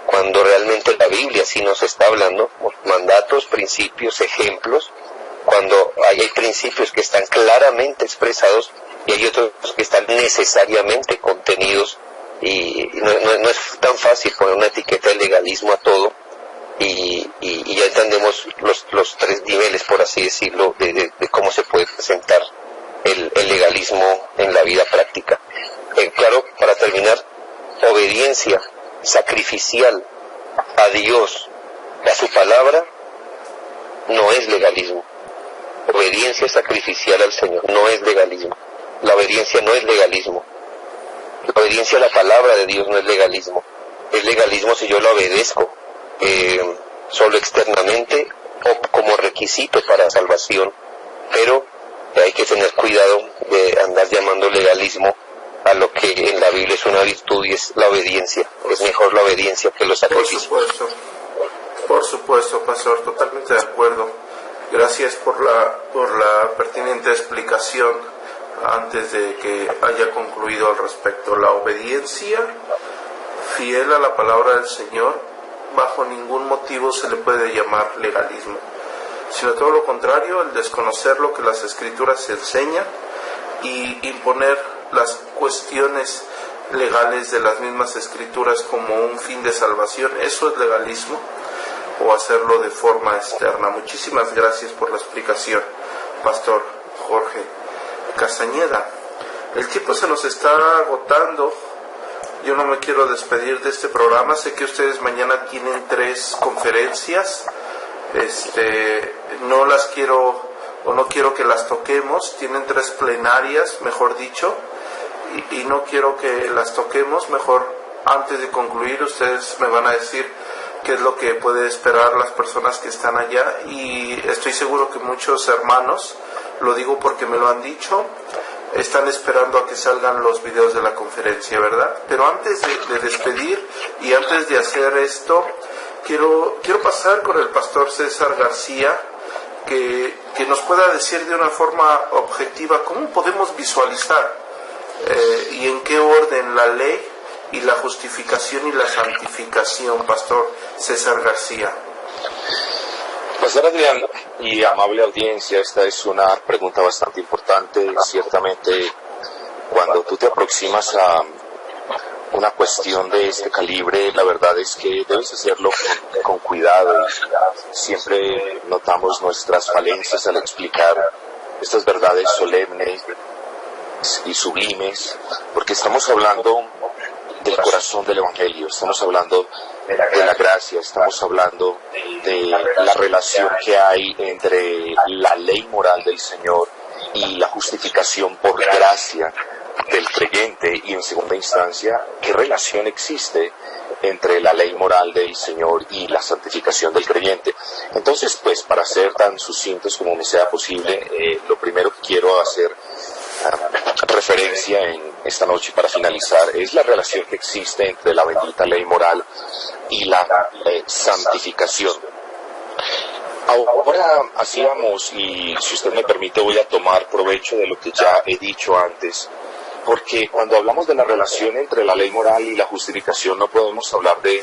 cuando realmente la Biblia sí nos está hablando mandatos, principios, ejemplos, cuando hay principios que están claramente expresados y hay otros que están necesariamente contenidos, y no es tan fácil poner una etiqueta de legalismo a todo, y ya entendemos los tres niveles, por así decirlo, de cómo se puede presentar el legalismo en la vida práctica. Claro, para terminar, obediencia sacrificial a Dios, a su palabra, no es legalismo. Obediencia sacrificial al Señor no es legalismo. La obediencia no es legalismo. La obediencia a la palabra de Dios no es legalismo. Es legalismo si yo lo obedezco solo externamente o como requisito para salvación, pero hay que tener cuidado de andar llamando legalismo a lo que en la Biblia es una virtud, y es la obediencia. Es mejor la obediencia que los sacrificios.
Por supuesto, pastor, totalmente de acuerdo. Gracias por la pertinente explicación antes de que haya concluido al respecto. La obediencia fiel a la palabra del Señor, bajo ningún motivo se le puede llamar legalismo, sino todo lo contrario, el desconocer lo que las Escrituras enseñan y imponer las cuestiones legales de las mismas Escrituras como un fin de salvación. Eso es legalismo, o hacerlo de forma externa. Muchísimas gracias por la explicación, Pastor Jorge Castañeda. El tiempo se nos está agotando. Yo no me quiero despedir de este programa. Sé que ustedes mañana tienen 3 conferencias. No las quiero, o no quiero que las toquemos. Tienen 3 plenarias, mejor dicho, y no quiero que las toquemos. Mejor, antes de concluir, ustedes me van a decir qué es lo que puede esperar las personas que están allá, y estoy seguro que muchos hermanos, lo digo porque me lo han dicho, están esperando a que salgan los videos de la conferencia, ¿verdad? Pero antes de despedir y antes de hacer esto, quiero pasar con el pastor César García, que nos pueda decir de una forma objetiva cómo podemos visualizar y en qué orden la ley y la justificación y la santificación. Pastor César García.
Pastor Adrián y amable audiencia, esta es una pregunta bastante importante. Ciertamente, cuando tú te aproximas a una cuestión de este calibre, la verdad es que debes hacerlo con cuidado. Siempre notamos nuestras falencias al explicar estas verdades solemnes y sublimes, porque estamos hablando del corazón del Evangelio, estamos hablando de la gracia, estamos hablando de la relación que hay entre la ley moral del Señor y la justificación por gracia del creyente, y en segunda instancia, ¿qué relación existe entre la ley moral del Señor y la santificación del creyente? Entonces, pues, para ser tan sucintos como me sea posible, lo primero que quiero hacer referencia en esta noche para finalizar es la relación que existe entre la bendita ley moral y la santificación. Ahora hacíamos, y si usted me permite voy a tomar provecho de lo que ya he dicho antes, porque cuando hablamos de la relación entre la ley moral y la justificación no podemos hablar de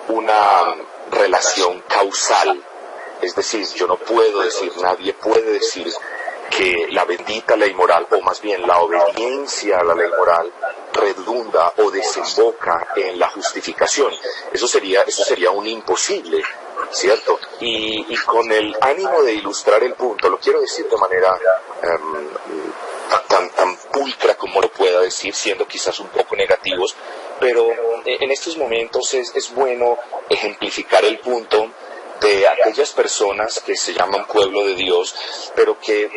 una relación causal. Es decir, yo no puedo decir, nadie puede decir que la bendita ley moral, o más bien la obediencia a la ley moral, redunda o desemboca en la justificación. Eso sería un imposible, ¿cierto? Y con el ánimo de ilustrar el punto, lo quiero decir de manera tan pulcra como lo pueda decir, siendo quizás un poco negativos, pero en estos momentos es bueno ejemplificar el punto de aquellas personas que se llaman pueblo de Dios, pero que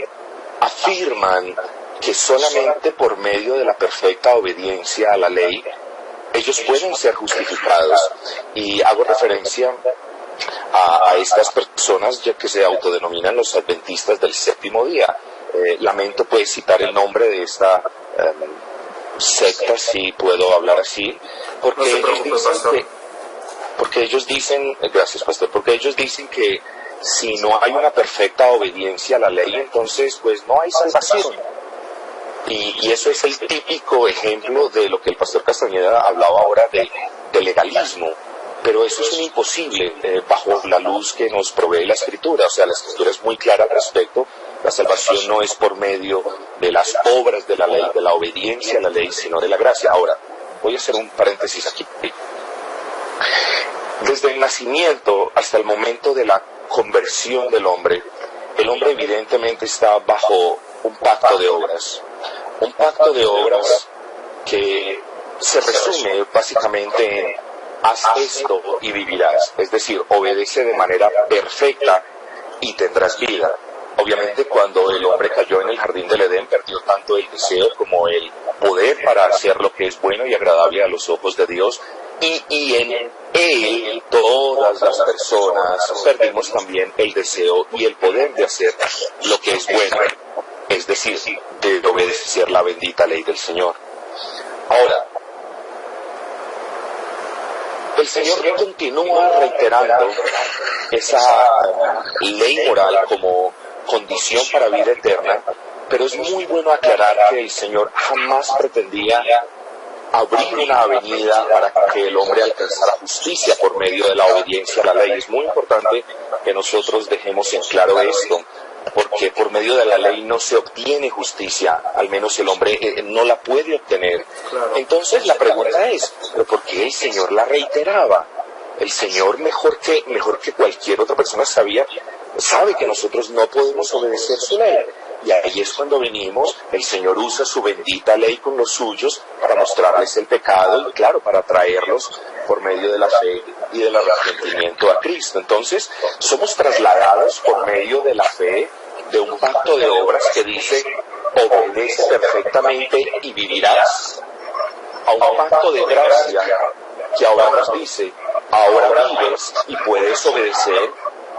afirman que solamente por medio de la perfecta obediencia a la ley ellos pueden ser justificados. Y hago referencia a estas personas ya que se autodenominan los adventistas del séptimo día. Lamento pues citar el nombre de esta secta, si puedo hablar así, porque ellos dicen, gracias pastor, porque ellos dicen que si no hay una perfecta obediencia a la ley, entonces pues no hay salvación. Y eso es el típico ejemplo de lo que el pastor Castañeda hablaba ahora de legalismo. Pero eso es un imposible bajo la luz que nos provee la Escritura. O sea, la Escritura es muy clara al respecto. La salvación no es por medio de las obras de la ley, de la obediencia a la ley, sino de la gracia. Ahora, voy a hacer un paréntesis aquí. Desde el nacimiento hasta el momento de la conversión del hombre, el hombre evidentemente está bajo un pacto de obras. Un pacto de obras que se resume básicamente en haz esto y vivirás. Es decir, obedece de manera perfecta y tendrás vida. Obviamente cuando el hombre cayó en el jardín del Edén perdió tanto el deseo como el poder para hacer lo que es bueno y agradable a los ojos de Dios. Y en él todas las personas perdimos también el deseo y el poder de hacer lo que es bueno. Es decir, de obedecer la bendita ley del Señor. Ahora, el Señor continúa reiterando esa ley moral como condición para vida eterna, pero es muy bueno aclarar que el Señor jamás pretendía abrir una avenida para que el hombre alcanzara justicia por medio de la obediencia a la ley. Es muy importante que nosotros dejemos en claro esto, porque por medio de la ley no se obtiene justicia, al menos el hombre no la puede obtener. Entonces la pregunta es, ¿pero por qué el Señor la reiteraba? El Señor mejor que cualquier otra persona sabe que nosotros no podemos obedecer su ley. Y ahí es cuando venimos, el Señor usa su bendita ley con los suyos para mostrarles el pecado y claro, para traerlos por medio de la fe y del arrepentimiento a Cristo. Entonces, somos trasladados por medio de la fe de un pacto de obras que dice, obedece perfectamente y vivirás, a un pacto de gracia que ahora nos dice, ahora vives y puedes obedecer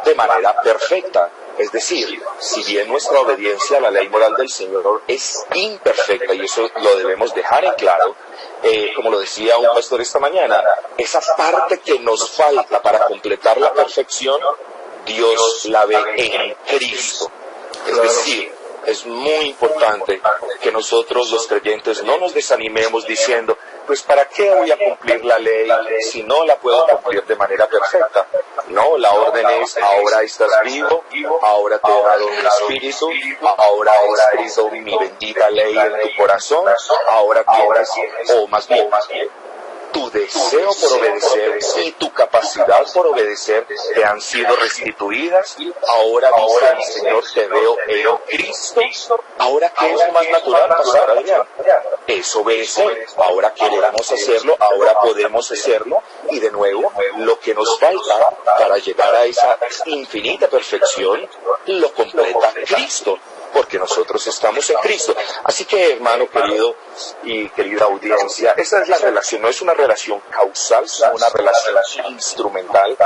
de manera perfecta. Es decir, si bien nuestra obediencia a la ley moral del Señor es imperfecta, y eso lo debemos dejar en claro, como lo decía un pastor esta mañana, esa parte que nos falta para completar la perfección, Dios la ve en Cristo. Es decir, es muy importante que nosotros los creyentes no nos desanimemos diciendo, pues ¿para qué voy a cumplir la ley si no la puedo cumplir de manera perfecta? No, la orden es, ahora estás vivo, ahora te he dado mi espíritu, ahora he escrito mi bendita ley en tu corazón, ahora tienes, o más bien, tu deseo por obedecer y tu capacidad por obedecer te han sido restituidas. Ahora dice el Señor, te veo en Cristo. Ahora, ¿qué es más natural, pastor Adrián? Es obedecer. Ahora queremos hacerlo, ahora podemos hacerlo. Y de nuevo, lo que nos falta para llegar a esa infinita perfección, lo completa Cristo, porque nosotros estamos en Cristo. Así que, hermano querido y querida audiencia, esta es la relación, no es una relación causal, sino una relación instrumental,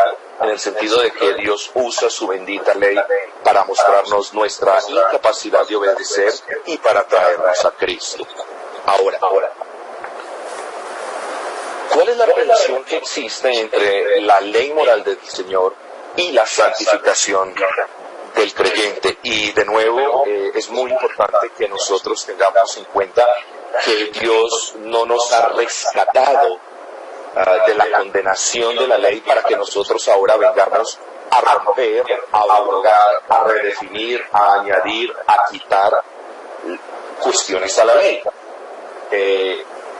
en el sentido de que Dios usa su bendita ley para mostrarnos nuestra incapacidad de obedecer y para traernos a Cristo. Ahora, ¿cuál es la relación que existe entre la ley moral del Señor y la santificación del creyente? Y de nuevo, es muy importante que nosotros tengamos en cuenta que Dios no nos ha rescatado de la condenación de la ley para que nosotros ahora vengamos a romper, a abrogar, a redefinir, a añadir, a quitar cuestiones a la ley.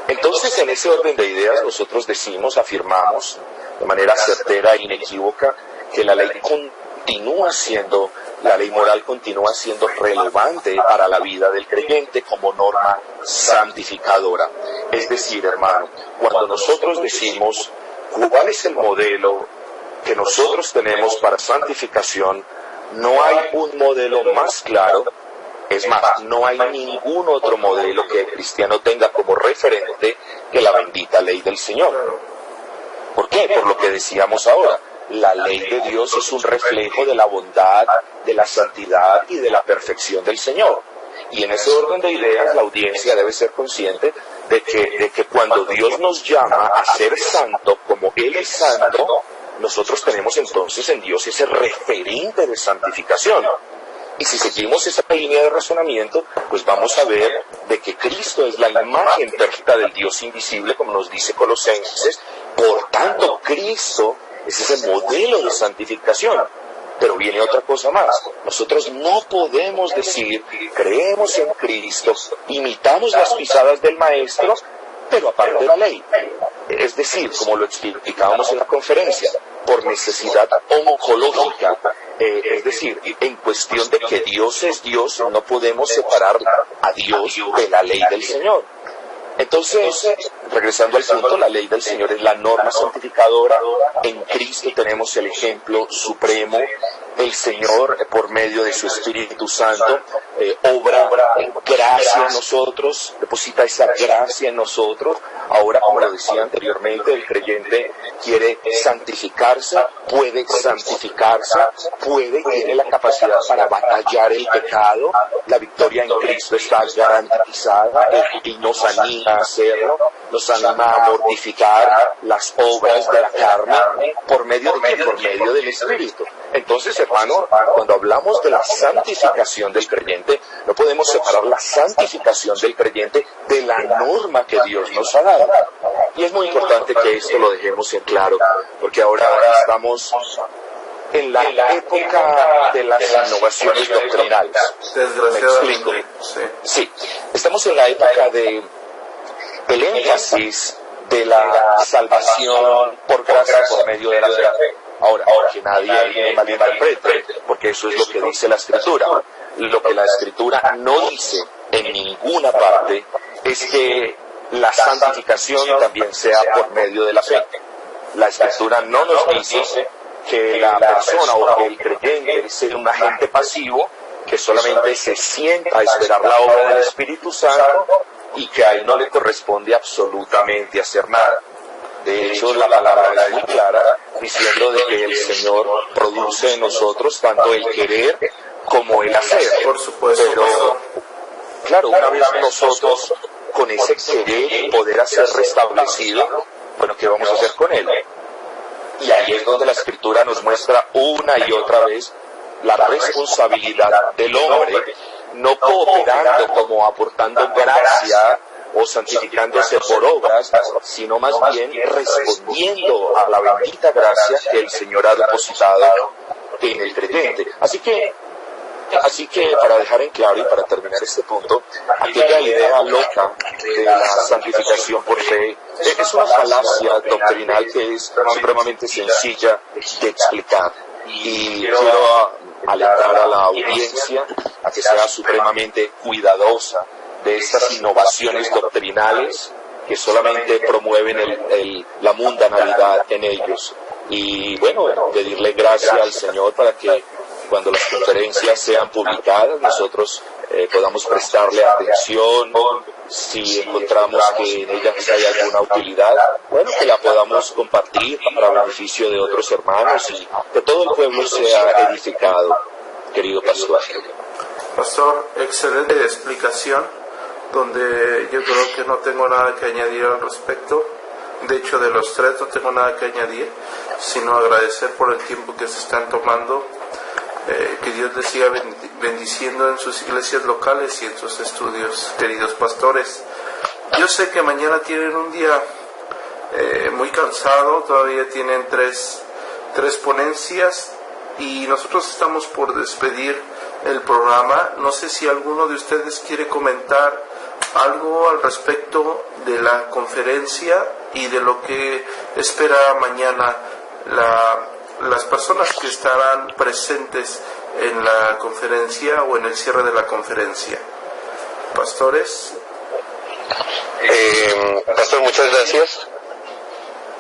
Entonces, en ese orden de ideas, nosotros afirmamos de manera certera e inequívoca que la ley la ley moral continúa siendo relevante para la vida del creyente como norma santificadora. Es decir, hermano, cuando nosotros decimos cuál es el modelo que nosotros tenemos para santificación, no hay un modelo más claro. Es más, no hay ningún otro modelo que el cristiano tenga como referente que la bendita ley del Señor. ¿Por qué? Por lo que decíamos ahora. La ley de Dios es un reflejo de la bondad, de la santidad y de la perfección del Señor. Y en ese orden de ideas, la audiencia debe ser consciente de que cuando Dios nos llama a ser santo como Él es santo, nosotros tenemos entonces en Dios ese referente de santificación. Y si seguimos esa línea de razonamiento, pues vamos a ver de que Cristo es la imagen perfecta del Dios invisible, como nos dice Colosenses. Por tanto, Cristo es ese modelo de santificación. Pero viene otra cosa más. Nosotros no podemos decir, creemos en Cristo, imitamos las pisadas del Maestro, pero aparte de la ley. Es decir, como lo explicábamos en la conferencia, por necesidad oncológica, es decir, en cuestión de que Dios es Dios, no podemos separar a Dios de la ley del Señor. Entonces, regresando al punto, la ley del Señor es la norma santificadora. En Cristo tenemos el ejemplo supremo. El Señor, por medio de su Espíritu Santo, obra gracia en nosotros, deposita esa gracia en nosotros. Ahora, como lo decía anteriormente, el creyente quiere santificarse, puede tiene la capacidad para batallar el pecado. La victoria en Cristo está garantizada y nos anima a hacerlo, nos anima a mortificar las obras de la carne. ¿Por medio de qué? Por medio del Espíritu. Entonces, hermano, cuando hablamos de la santificación del creyente, no podemos separar la santificación del creyente de la norma que Dios nos ha dado. Y es muy importante que esto lo dejemos en claro, porque ahora estamos en la época de las innovaciones doctrinales. ¿Me explico? Sí, estamos en la época del énfasis de la salvación por gracia por medio de la fe. Ahora, que nadie me malinterprete, porque eso es lo que dice la Escritura. Lo que la Escritura no dice en ninguna parte es que la santificación también sea por medio de la fe. La Escritura no nos dice que la persona o que el creyente es un agente pasivo que solamente se sienta a esperar la obra del Espíritu Santo y que a él no le corresponde absolutamente hacer nada. De hecho, la palabra es muy clara, diciendo de que el Señor produce en nosotros tanto el querer como el hacer.
Por supuesto.
Pero, claro, una vez nosotros, con ese querer y poder hacer restablecido, bueno, ¿qué vamos a hacer con él? Y ahí es donde la Escritura nos muestra una y otra vez la responsabilidad del hombre, no cooperando como aportando gracia o santificándose por obras, sino más bien respondiendo a la bendita gracia que el Señor ha depositado en el creyente. Así que para dejar en claro y para terminar este punto, aquella idea loca de la santificación por fe es una falacia doctrinal que es supremamente sencilla de explicar. Y quiero alentar a la audiencia a que sea supremamente cuidadosa de estas innovaciones doctrinales que solamente promueven la mundanalidad en ellos. Y bueno, pedirle gracia al Señor para que cuando las conferencias sean publicadas nosotros podamos prestarle atención. Si encontramos que en ellas hay alguna utilidad, bueno, que la podamos compartir para beneficio de otros hermanos y que todo el pueblo sea edificado, querido pastor.
Pastor, excelente explicación, donde yo creo que no tengo nada que añadir al respecto. De hecho, de los tres no tengo nada que añadir, sino agradecer por el tiempo que se están tomando. Que Dios les siga bendiciendo en sus iglesias locales y en sus estudios, queridos pastores. Yo sé que mañana tienen un día muy cansado, todavía tienen tres ponencias y nosotros estamos por despedir el programa. No sé si alguno de ustedes quiere comentar algo al respecto de la conferencia y de lo que espera mañana las personas que estarán presentes en la conferencia o en el cierre de la conferencia. Pastores.
Pastor, muchas gracias.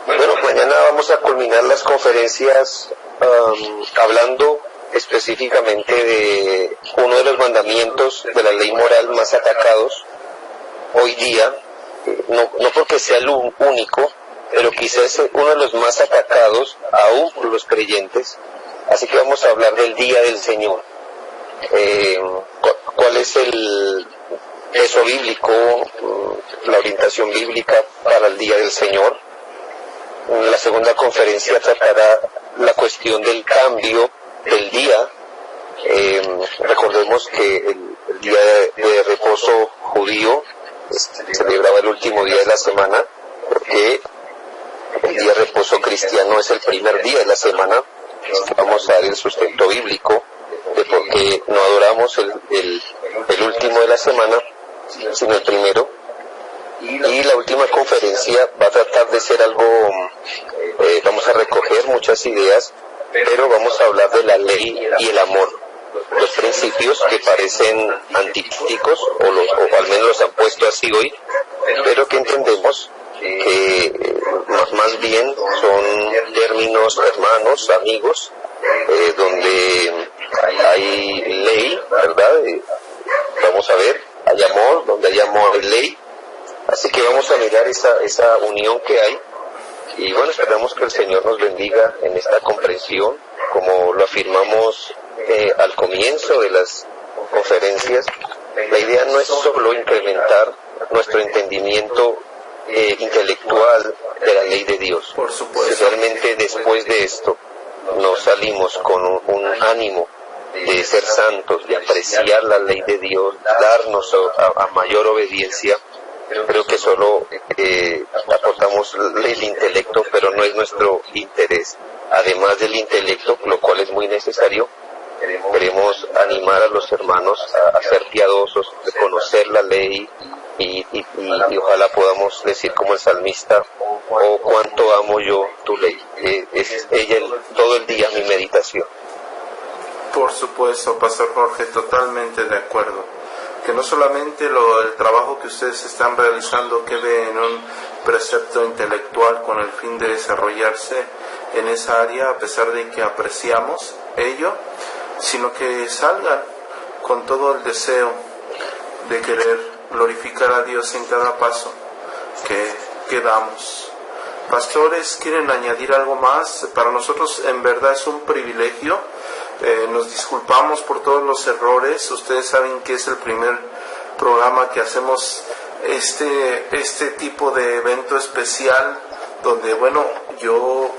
Bueno, mañana vamos a culminar las conferencias hablando específicamente de uno de los mandamientos de la ley moral más atacados hoy día, no porque sea el único, pero quizás es uno de los más atacados aún por los creyentes. Así que vamos a hablar del Día del Señor. ¿Cuál es el peso bíblico, la orientación bíblica para el Día del Señor? En la segunda conferencia tratará la cuestión del cambio del día. Recordemos que el día de reposo judío se celebraba el último día de la semana, porque el día de reposo cristiano es el primer día de la semana. Vamos a dar el sustento bíblico de por qué no adoramos el último de la semana, sino el primero. Y la última conferencia va a tratar de ser algo, vamos a recoger muchas ideas, pero vamos a hablar de la ley y el amor, los principios que parecen antitéticos, o al menos los han puesto así hoy, pero que entendemos que más bien son términos hermanos, amigos, donde hay ley, ¿verdad? Vamos a ver, hay amor, donde hay amor hay ley. Así que vamos a mirar esa unión que hay, y bueno, esperamos que el Señor nos bendiga en esta comprensión, como lo afirmamos al comienzo de las conferencias. La idea no es solo incrementar nuestro entendimiento intelectual de la ley de Dios.
Por supuesto.
Si realmente después de esto nos salimos con un ánimo de ser santos, de apreciar la ley de Dios, darnos a mayor obediencia, creo que solo aportamos el intelecto, pero no es nuestro interés. Además del intelecto, lo cual es muy necesario, queremos animar a los hermanos a ser piadosos, a conocer la ley, y ojalá podamos decir como el salmista: oh, cuánto amo yo tu ley. Es ella todo el día mi meditación.
Por supuesto, Pastor Jorge, totalmente de acuerdo. Que no solamente el trabajo que ustedes están realizando quede en un precepto intelectual con el fin de desarrollarse en esa área, a pesar de que apreciamos ello, sino que salgan con todo el deseo de querer glorificar a Dios en cada paso que damos. Pastores, ¿quieren añadir algo más? Para nosotros en verdad es un privilegio. Nos disculpamos por todos los errores. Ustedes saben que es el primer programa que hacemos este tipo de evento especial, donde bueno, yo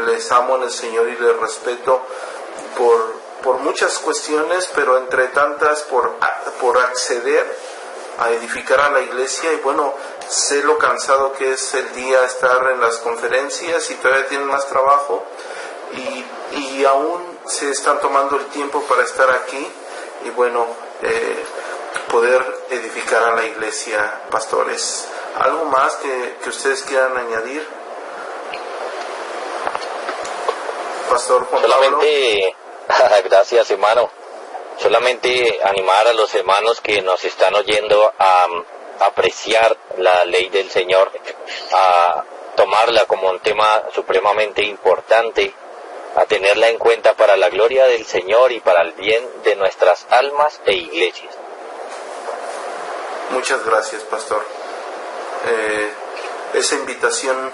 les amo en el Señor y les respeto por muchas cuestiones, pero entre tantas por acceder a edificar a la iglesia. Y bueno, sé lo cansado que es el día estar en las conferencias y todavía tienen más trabajo, y aún se están tomando el tiempo para estar aquí y bueno, poder edificar a la iglesia. Pastores, ¿algo más que ustedes quieran añadir? Pastor Juan Pablo.
Solamente, gracias hermano, solamente animar a los hermanos que nos están oyendo a apreciar la ley del Señor, a tomarla como un tema supremamente importante, a tenerla en cuenta para la gloria del Señor y para el bien de nuestras almas e iglesias.
Muchas gracias, Pastor. Esa invitación,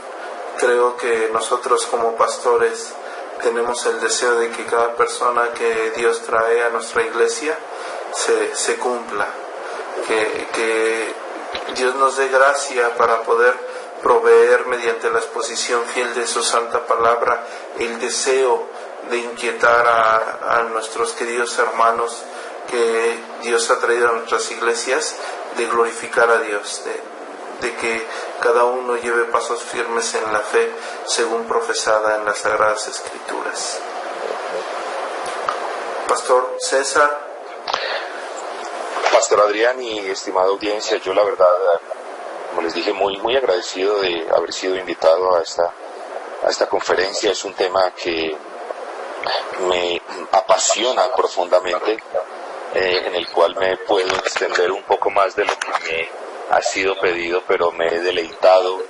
creo que nosotros como pastores tenemos el deseo de que cada persona que Dios trae a nuestra iglesia se cumpla, que Dios nos dé gracia para poder proveer mediante la exposición fiel de su santa palabra el deseo de inquietar a nuestros queridos hermanos que Dios ha traído a nuestras iglesias, de glorificar a Dios, de que cada uno lleve pasos firmes en la fe según profesada en las Sagradas Escrituras. Pastor César.
Pastor Adrián y estimada audiencia, yo la verdad, como les dije, muy agradecido de haber sido invitado a esta conferencia. Es un tema que me apasiona profundamente, en el cual me puedo extender un poco más de lo que me ha sido pedido, pero me he deleitado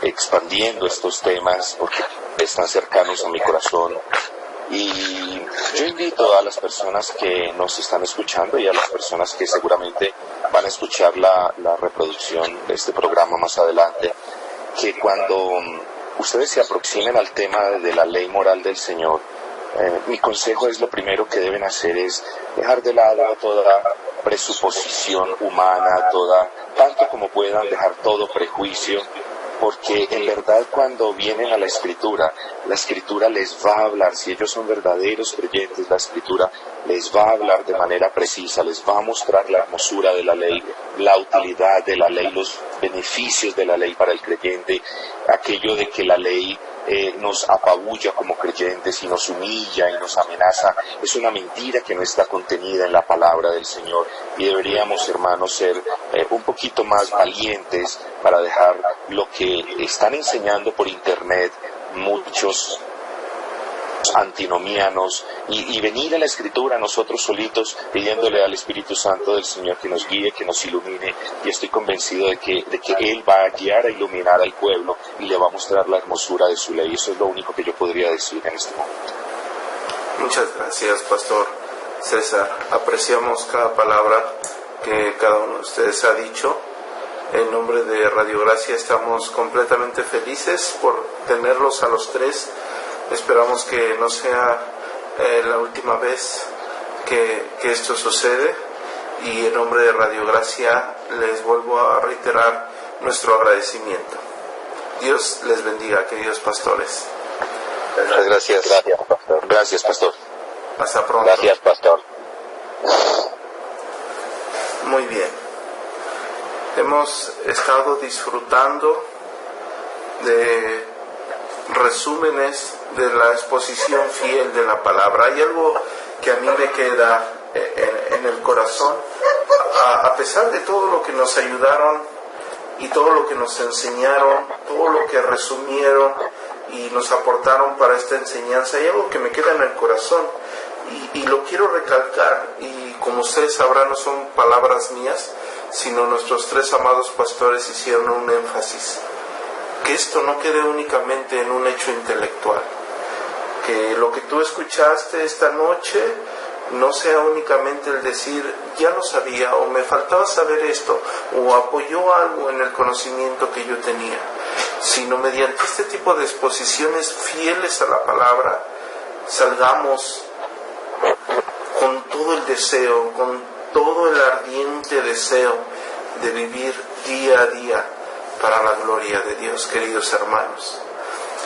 expandiendo estos temas porque están cercanos a mi corazón. Y yo invito a las personas que nos están escuchando y a las personas que seguramente van a escuchar la reproducción de este programa más adelante, que cuando ustedes se aproximen al tema de la ley moral del Señor, mi consejo es: lo primero que deben hacer es dejar de lado toda presuposición humana, tanto como puedan dejar todo prejuicio, porque en verdad cuando vienen a la Escritura les va a hablar. Si ellos son verdaderos creyentes, la Escritura les va a hablar de manera precisa, les va a mostrar la hermosura de la ley, la utilidad de la ley, los beneficios de la ley para el creyente, aquello de que la ley nos apabulla como creyentes y nos humilla y nos amenaza. Es una mentira que no está contenida en la palabra del Señor, y deberíamos, hermanos, ser un poquito más valientes para dejar lo que están enseñando por internet muchos antinomianos y venir a la Escritura nosotros solitos, pidiéndole al Espíritu Santo del Señor que nos guíe, que nos ilumine, y estoy convencido de que Él va a guiar, a iluminar al pueblo y le va a mostrar la hermosura de su ley. Eso es lo único que yo podría decir en este momento.
Muchas gracias, Pastor César. Apreciamos cada palabra que cada uno de ustedes ha dicho. En nombre de Radio Gracia estamos completamente felices por tenerlos a los tres. Esperamos que no sea la última vez que esto sucede, y en nombre de Radio Gracia les vuelvo a reiterar nuestro agradecimiento. Dios les bendiga, queridos pastores.
Muchas gracias. Gracias, pastor.
Gracias, pastor.
Hasta pronto.
Gracias, pastor.
Muy bien. Hemos estado disfrutando de resúmenes de la exposición fiel de la palabra. Hay algo que a mí me queda en el corazón, a pesar de todo lo que nos ayudaron y todo lo que nos enseñaron, todo lo que resumieron y nos aportaron para esta enseñanza. Hay algo que me queda en el corazón y lo quiero recalcar, y como ustedes sabrán, no son palabras mías, sino nuestros tres amados pastores hicieron un énfasis: que esto no quede únicamente en un hecho intelectual, que lo que tú escuchaste esta noche no sea únicamente el decir ya lo sabía, o me faltaba saber esto, o apoyó algo en el conocimiento que yo tenía, sino mediante este tipo de exposiciones fieles a la palabra salgamos con todo el deseo, con todo el ardiente deseo de vivir día a día para la gloria de Dios, queridos hermanos.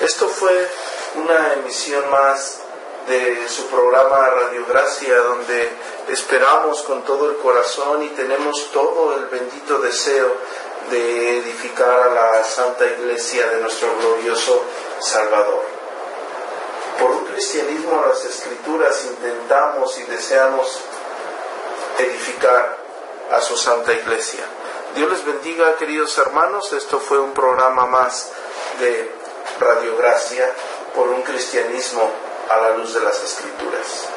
Esto fue una emisión más de su programa Radio Gracia, donde esperamos con todo el corazón y tenemos todo el bendito deseo de edificar a la Santa Iglesia de nuestro glorioso Salvador. Por un cristianismo a las Escrituras intentamos y deseamos edificar a su Santa Iglesia. Dios les bendiga, queridos hermanos. Esto fue un programa más de Radio Gracia, por un cristianismo a la luz de las Escrituras.